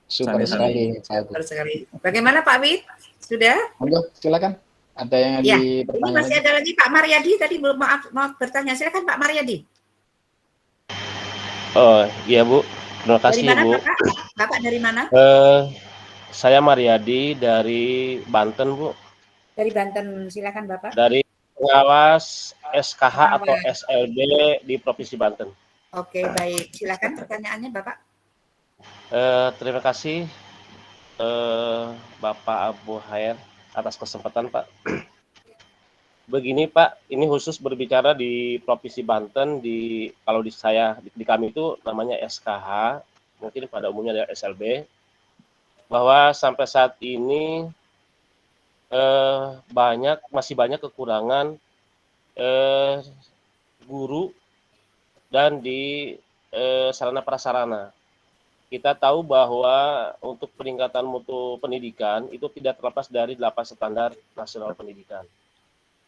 Super sekali. Super sekali. Bagaimana Pak Wid? Sudah? Monggo, silakan. Ada yang Ya, di ini masih ada lagi Pak Maryadi tadi belum mau bertanya. Silakan Pak Maryadi. Oh iya Bu, terima kasih dari mana, Bu. Bapak dari mana? Saya Maryadi dari Banten Bu. Dari Banten, silakan Bapak. Dari pengawas SKH atau SLB di Provinsi Banten. Oke, baik. Silakan pertanyaannya Bapak. Terima kasih Bapak Abu Hair atas kesempatan Pak. Begini Pak, ini khusus berbicara di Provinsi Banten, kalau di kami itu namanya SKH, mungkin pada umumnya adalah SLB, bahwa sampai saat ini masih banyak kekurangan guru dan di sarana prasarana. Kita tahu bahwa untuk peningkatan mutu pendidikan itu tidak terlepas dari 8 standar nasional pendidikan.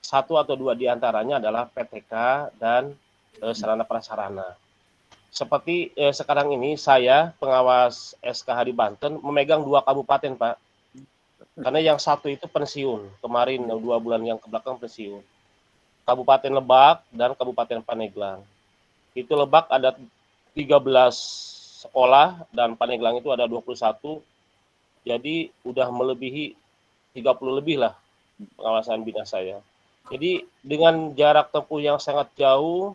1 atau 2 diantaranya adalah PTK dan sarana prasarana. Seperti sekarang ini saya pengawas SKH di Banten memegang 2 kabupaten Pak. Karena yang 1 itu pensiun, kemarin 2 bulan yang kebelakang pensiun. Kabupaten Lebak dan Kabupaten Pandeglang. Itu Lebak ada 13 sekolah dan Pandeglang itu ada 21. Jadi udah melebihi 30 lebih lah pengawasan bina saya. Jadi dengan jarak tempuh yang sangat jauh,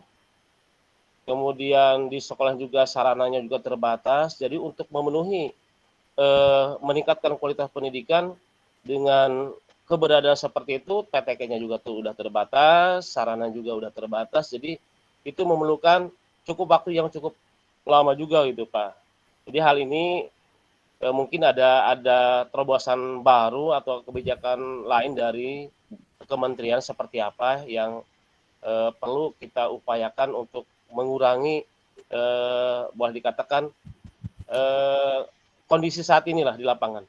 kemudian di sekolah juga sarananya juga terbatas. Jadi untuk memenuhi meningkatkan kualitas pendidikan dengan keberadaan seperti itu, PTK-nya juga udah terbatas, sarana juga udah terbatas. Jadi itu memerlukan cukup waktu yang cukup lama juga gitu Pak. Jadi hal ini mungkin ada terobosan baru atau kebijakan lain dari kementerian seperti apa yang perlu kita upayakan untuk mengurangi boleh dikatakan kondisi saat inilah di lapangan.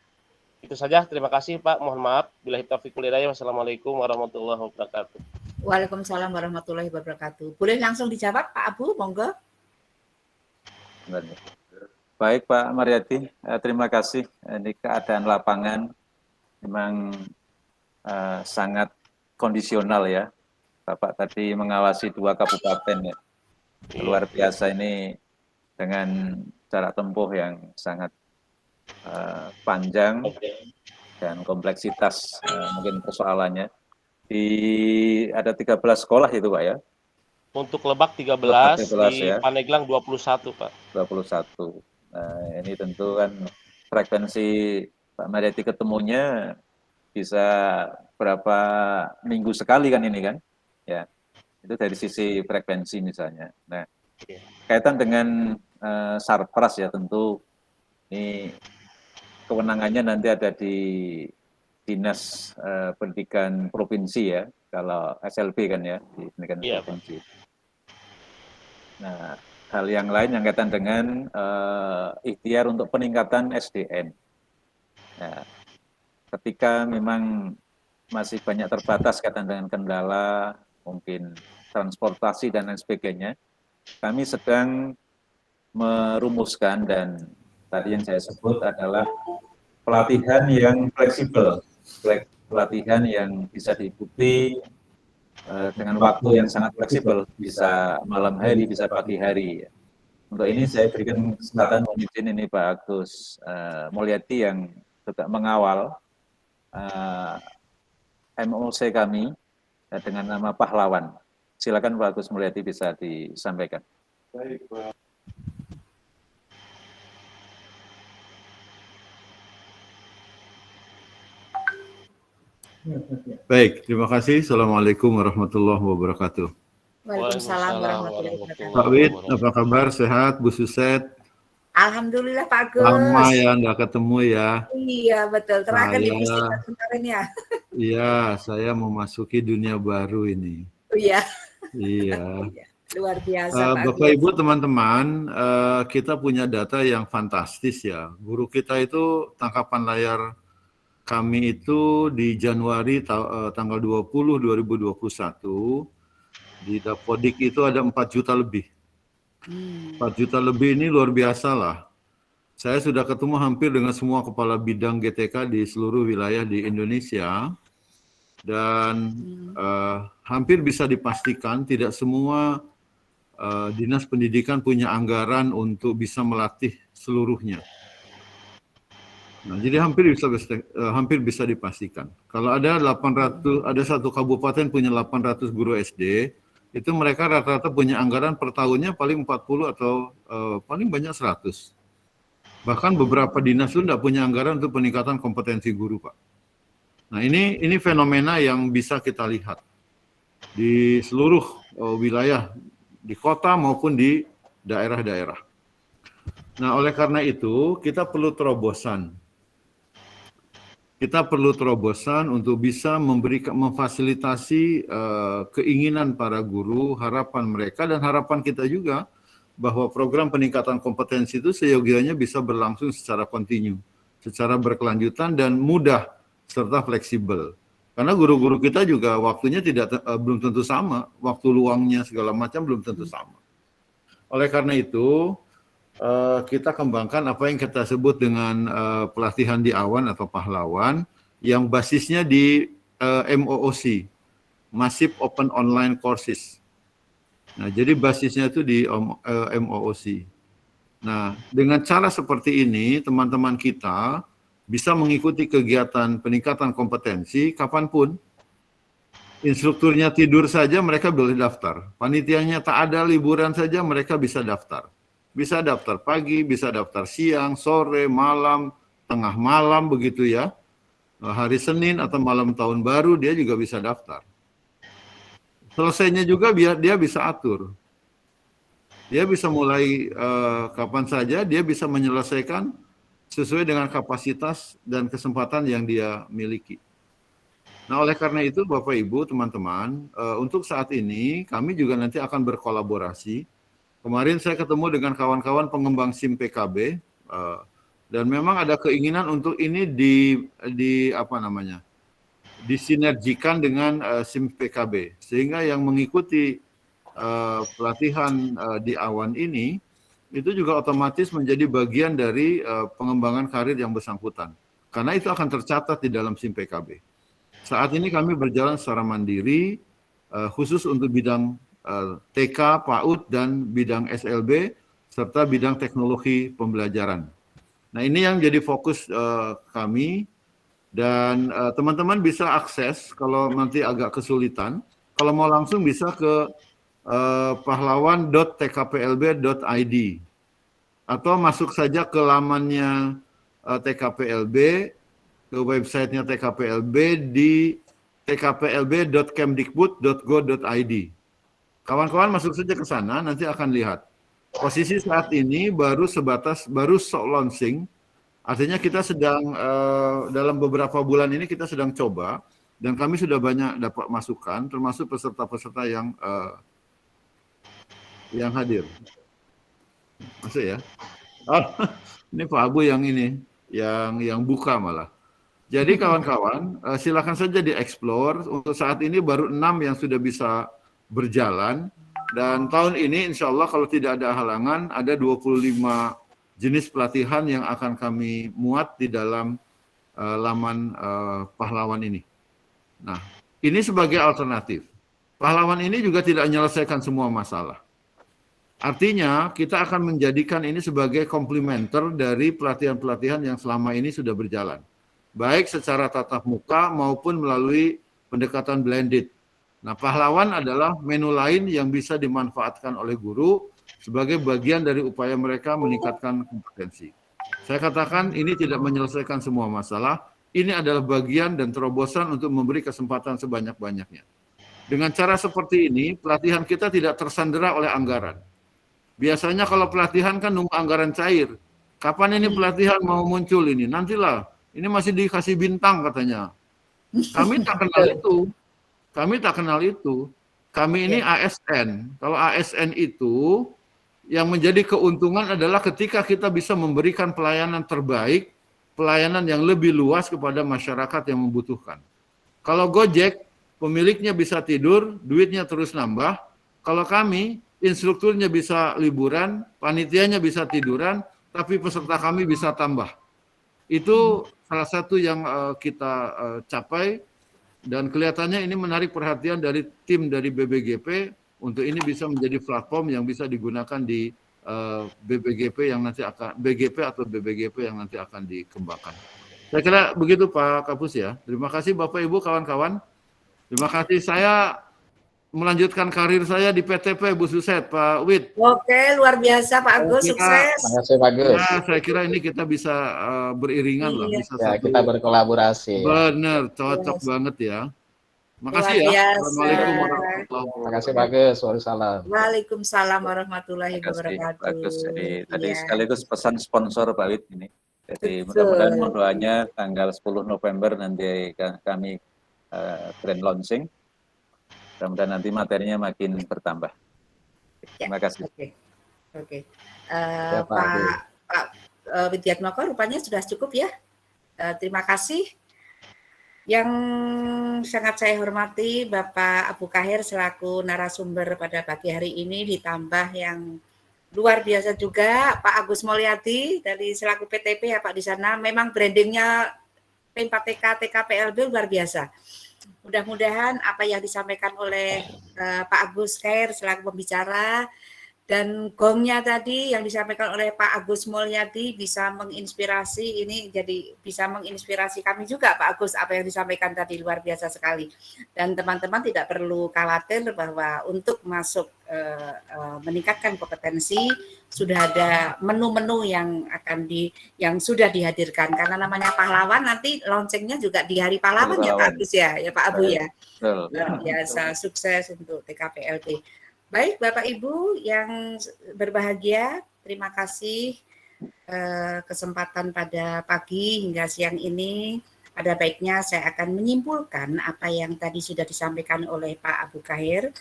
Itu saja, terima kasih Pak, mohon maaf. Billahi taufiq wal hidayah. Wassalamualaikum warahmatullahi wabarakatuh. Waalaikumsalam warahmatullahi wabarakatuh. Boleh langsung dijawab Pak Abu, monggo. Baik Pak Maryadi, terima kasih. Ini keadaan lapangan memang sangat kondisional ya. Bapak tadi mengawasi 2 kabupaten ya. Luar biasa ini dengan jarak tempuh yang sangat panjang dan kompleksitas mungkin persoalannya. Ada 13 sekolah itu Pak ya? Untuk Lebak 13, Lebak 13 di ya. Pandeglang 21, Pak. 21. Nah, ini tentu kan frekuensi Pak Mariati ketemunya bisa berapa minggu sekali kan ini kan? Ya, itu dari sisi frekuensi misalnya. Nah, kaitan dengan Sarpras ya tentu ini kewenangannya nanti ada di Dinas Pendidikan Provinsi ya, kalau SLB kan ya, di Pendidikan Provinsi. Nah, hal yang lain yang kaitan dengan ikhtiar untuk peningkatan SDM. Nah, ketika memang masih banyak terbatas kaitan dengan kendala, mungkin transportasi dan lain sebagainya, kami sedang merumuskan dan tadi yang saya sebut adalah pelatihan yang fleksibel, pelatihan yang bisa diikuti dengan waktu yang sangat fleksibel, bisa malam hari, bisa pagi hari. Untuk ini saya berikan kesempatan izin ini Pak Agus Mulyadi yang juga mengawal MOC kami dengan nama Pahlawan. Silakan Pak Agus Mulyadi bisa disampaikan. Baik, Pak. Baik, terima kasih. Assalamualaikum warahmatullahi wabarakatuh. Waalaikumsalam warahmatullahi wabarakatuh. Pak Wid, apa kabar? Sehat, Bu Suset? Alhamdulillah Pak Agus. Lama ya nggak ketemu ya. Iya betul, terakhir di Visitor kemarin ya. Iya, saya memasuki dunia baru ini. Oh iya. Iya. Luar biasa Pak Bapak Ibu teman-teman, kita punya data yang fantastis ya. Guru kita itu tangkapan layar kami itu di Januari tanggal 20 2021 di Dapodik itu ada 4 juta lebih. 4 juta lebih ini luar biasa lah. Saya sudah ketemu hampir dengan semua kepala bidang GTK di seluruh wilayah di Indonesia dan hampir bisa dipastikan tidak semua dinas pendidikan punya anggaran untuk bisa melatih seluruhnya. Nah, jadi hampir bisa dipastikan. Kalau ada 800, ada satu kabupaten punya 800 guru SD, itu mereka rata-rata punya anggaran per tahunnya paling 40 atau paling banyak 100. Bahkan beberapa dinas itu tidak punya anggaran untuk peningkatan kompetensi guru, Pak. Nah, ini fenomena yang bisa kita lihat di seluruh wilayah, di kota maupun di daerah-daerah. Nah, oleh karena itu, kita perlu terobosan. Kita perlu terobosan untuk bisa memfasilitasi keinginan para guru, harapan mereka, dan harapan kita juga bahwa program peningkatan kompetensi itu seyogianya bisa berlangsung secara kontinu, secara berkelanjutan dan mudah serta fleksibel. Karena guru-guru kita juga waktunya belum tentu sama, waktu luangnya segala macam belum tentu sama. Oleh karena itu, kita kembangkan apa yang kita sebut dengan pelatihan di awan atau pahlawan yang basisnya di MOOC, Massive Open Online Courses. Nah, jadi basisnya itu di MOOC. Nah, dengan cara seperti ini, teman-teman kita bisa mengikuti kegiatan peningkatan kompetensi kapanpun. Instrukturnya tidur saja mereka boleh daftar. Panitianya tak ada, liburan saja mereka bisa daftar. Bisa daftar pagi, bisa daftar siang, sore, malam, tengah malam begitu ya. Hari Senin atau malam tahun baru dia juga bisa daftar. Selesainya juga biar dia bisa atur. Dia bisa mulai kapan saja, dia bisa menyelesaikan sesuai dengan kapasitas dan kesempatan yang dia miliki. Nah, oleh karena itu Bapak Ibu, teman-teman, untuk saat ini kami juga nanti akan berkolaborasi. Kemarin saya ketemu dengan kawan-kawan pengembang SIM PKB dan memang ada keinginan untuk ini disinergikan dengan SIM PKB sehingga yang mengikuti pelatihan di awan ini itu juga otomatis menjadi bagian dari pengembangan karir yang bersangkutan karena itu akan tercatat di dalam SIM PKB. Saat ini kami berjalan secara mandiri khusus untuk bidang TK, PAUD, dan bidang SLB, serta bidang teknologi pembelajaran. Nah, ini yang jadi fokus kami Dan teman-teman bisa akses kalau nanti agak kesulitan. Kalau mau langsung bisa ke pahlawan.tkplb.id atau masuk saja ke lamannya TKPLB, ke websitenya TKPLB di tkplb.kemdikbud.go.id. Kawan-kawan masuk saja ke sana, nanti akan lihat. Posisi saat ini baru soft launching, artinya kita sedang dalam beberapa bulan ini kita sedang coba, dan kami sudah banyak dapat masukan, termasuk peserta-peserta yang hadir. Masuk ya? Oh, ini Pak Abu yang ini, yang buka malah. Jadi kawan-kawan, silakan saja dieksplor. Untuk saat ini baru 6 yang sudah bisa berjalan. Dan tahun ini insya Allah kalau tidak ada halangan, ada 25 jenis pelatihan yang akan kami muat di dalam laman Pahlawan ini. Nah, ini sebagai alternatif. Pahlawan ini juga tidak menyelesaikan semua masalah. Artinya, kita akan menjadikan ini sebagai komplementer dari pelatihan-pelatihan yang selama ini sudah berjalan. Baik secara tatap muka maupun melalui pendekatan blended. Nah, Pahlawan adalah menu lain yang bisa dimanfaatkan oleh guru sebagai bagian dari upaya mereka meningkatkan kompetensi. Saya katakan ini tidak menyelesaikan semua masalah, ini adalah bagian dan terobosan untuk memberi kesempatan sebanyak-banyaknya. Dengan cara seperti ini, pelatihan kita tidak tersandera oleh anggaran. Biasanya kalau pelatihan kan nunggu anggaran cair. Kapan ini pelatihan mau muncul ini? Nantilah, ini masih dikasih bintang katanya. Kami tak kenal itu. Kami tak kenal itu. Kami ini ASN. Kalau ASN itu yang menjadi keuntungan adalah ketika kita bisa memberikan pelayanan terbaik, pelayanan yang lebih luas kepada masyarakat yang membutuhkan. Kalau Gojek, pemiliknya bisa tidur, duitnya terus nambah. Kalau kami, instrukturnya bisa liburan, panitianya bisa tiduran, tapi peserta kami bisa tambah. Itu salah satu yang kita capai. Dan kelihatannya ini menarik perhatian dari tim dari BBGP untuk ini bisa menjadi platform yang bisa digunakan di BBGP yang nanti akan BGP atau BBGP yang nanti akan dikembangkan. Saya kira begitu Pak Kapus ya. Terima kasih Bapak Ibu kawan-kawan. Terima kasih. Saya melanjutkan karir saya di PTP Bu Suset, Pak Wid. Oke, luar biasa Pak Agus, sukses. Terima kasih Bagus. Nah, saya kira ini kita bisa beriringan lah, bisa Ya, kita berkolaborasi. Benar, cocok banget ya. Makasih ya. Assalamualaikum warahmatullahi wabarakatuh. Terima kasih Bagus. Waalaikumsalam. Waalaikumsalam warahmatullahi Terima kasih, wabarakatuh. bagus. Jadi tadi Iya. sekaligus pesan sponsor Pak Wid ini. Jadi Betul. mudah-mudahan doanya tanggal 10 November nanti kami grand launching. Mudah-mudahan nanti materinya makin bertambah. Terima kasih. Oke. Ya, Pak Pak Widyatmoko rupanya sudah cukup ya. Terima kasih. Yang sangat saya hormati Bapak Abu Kahir selaku narasumber pada pagi hari ini, ditambah yang luar biasa juga Pak Agus Mulyadi dari selaku PTP ya Pak di sana. Memang brandingnya P4TK TKPLB luar biasa. Mudah-mudahan apa yang disampaikan oleh Pak Agus Kahir selaku pembicara dan gongnya tadi yang disampaikan oleh Pak Agus Mulyadi bisa menginspirasi ini, jadi bisa menginspirasi kami juga Pak Agus, apa yang disampaikan tadi luar biasa sekali. Dan teman-teman tidak perlu khawatir bahwa untuk masuk meningkatkan kompetensi sudah ada menu-menu yang yang sudah dihadirkan, karena namanya Pahlawan, nanti launchingnya juga di hari pahlawan ya Pak Agus ya Pak Abu ya. Luar biasa, sukses untuk TKPLB. Baik Bapak Ibu yang berbahagia, terima kasih kesempatan pada pagi hingga siang ini. Pada baiknya saya akan menyimpulkan apa yang tadi sudah disampaikan oleh Pak Abu Kahir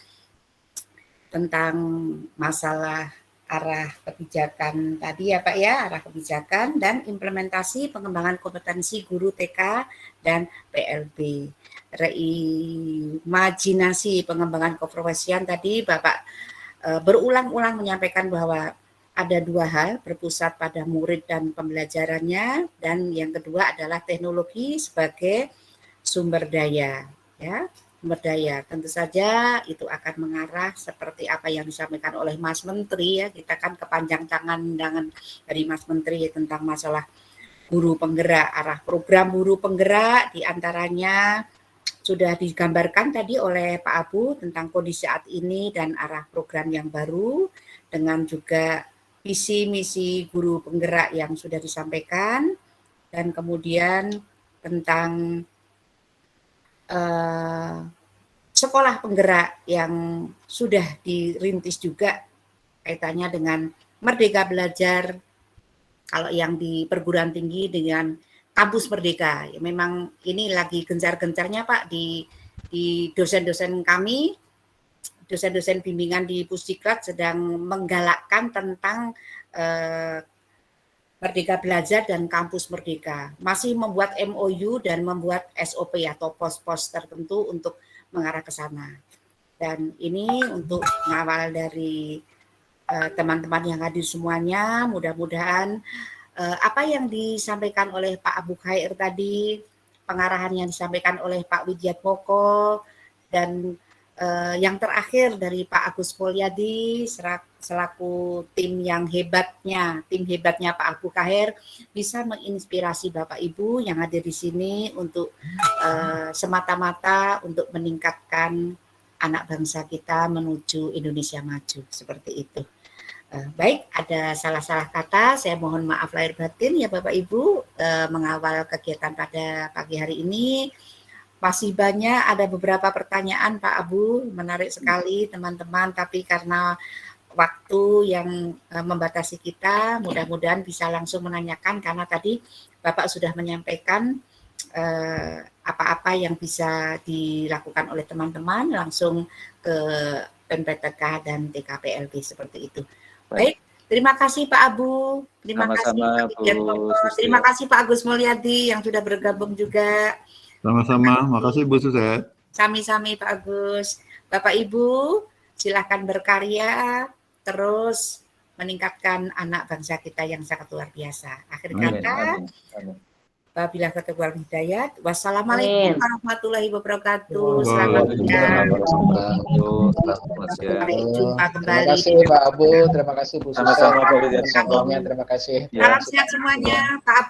tentang masalah arah kebijakan tadi ya Pak ya, arah kebijakan dan implementasi pengembangan kompetensi guru TK dan PLB. Reimajinasi pengembangan keprofesian tadi Bapak berulang-ulang menyampaikan bahwa ada dua hal, berpusat pada murid dan pembelajarannya, dan yang kedua adalah teknologi sebagai sumber daya ya. Sumber daya tentu saja itu akan mengarah seperti apa yang disampaikan oleh Mas Menteri ya, kita kan kepanjang tangan undangan dari Mas Menteri tentang masalah guru penggerak. Arah program guru penggerak diantaranya sudah digambarkan tadi oleh Pak Abu tentang kondisi saat ini dan arah program yang baru, dengan juga visi misi guru penggerak yang sudah disampaikan, dan kemudian tentang sekolah penggerak yang sudah dirintis juga kaitannya dengan Merdeka Belajar, kalau yang di perguruan tinggi dengan Kampus Merdeka. Ya, memang ini lagi gencar-gencarnya Pak di dosen-dosen kami, dosen-dosen bimbingan di Pusdiklat sedang menggalakkan tentang Merdeka Belajar dan Kampus Merdeka. Masih membuat MOU dan membuat SOP atau pos-pos tertentu untuk mengarah ke sana. Dan ini untuk mengawal dari teman-teman yang hadir semuanya, mudah-mudahan apa yang disampaikan oleh Pak Abu Khair tadi, pengarahan yang disampaikan oleh Pak Widyatmoko, dan yang terakhir dari Pak Agus Mulyadi selaku tim hebatnya Pak Abu Khair bisa menginspirasi Bapak Ibu yang hadir di sini untuk semata-mata untuk meningkatkan anak bangsa kita menuju Indonesia maju, seperti itu. Baik, ada salah-salah kata, saya mohon maaf lahir batin ya Bapak Ibu, mengawal kegiatan pada pagi hari ini. Masih banyak, ada beberapa pertanyaan Pak Abu, menarik sekali teman-teman, tapi karena waktu yang membatasi kita, mudah-mudahan bisa langsung menanyakan, karena tadi Bapak sudah menyampaikan apa-apa yang bisa dilakukan oleh teman-teman langsung ke PNPTK dan TKPLB seperti itu. Baik, terima kasih Pak Abu, terima kasih Pak Widyatmoko, terima kasih Pak Agus Mulyadi yang sudah bergabung juga. Sama-sama, makasih Bu Suset. Sami-sami Pak Agus. Bapak Ibu, silakan berkarya terus meningkatkan anak bangsa kita yang sangat luar biasa. Akhir kata, wabillahi taufiq wal hidayah. Wassalamualaikum warahmatullahi wabarakatuh. Selamat siang. Sampai jumpa kembali. Terima kasih Pak Abu, terima kasih Bu Suset. Sama-sama Pak Widyatmoko. Terima kasih. Salam sehat semuanya, Pak Abu.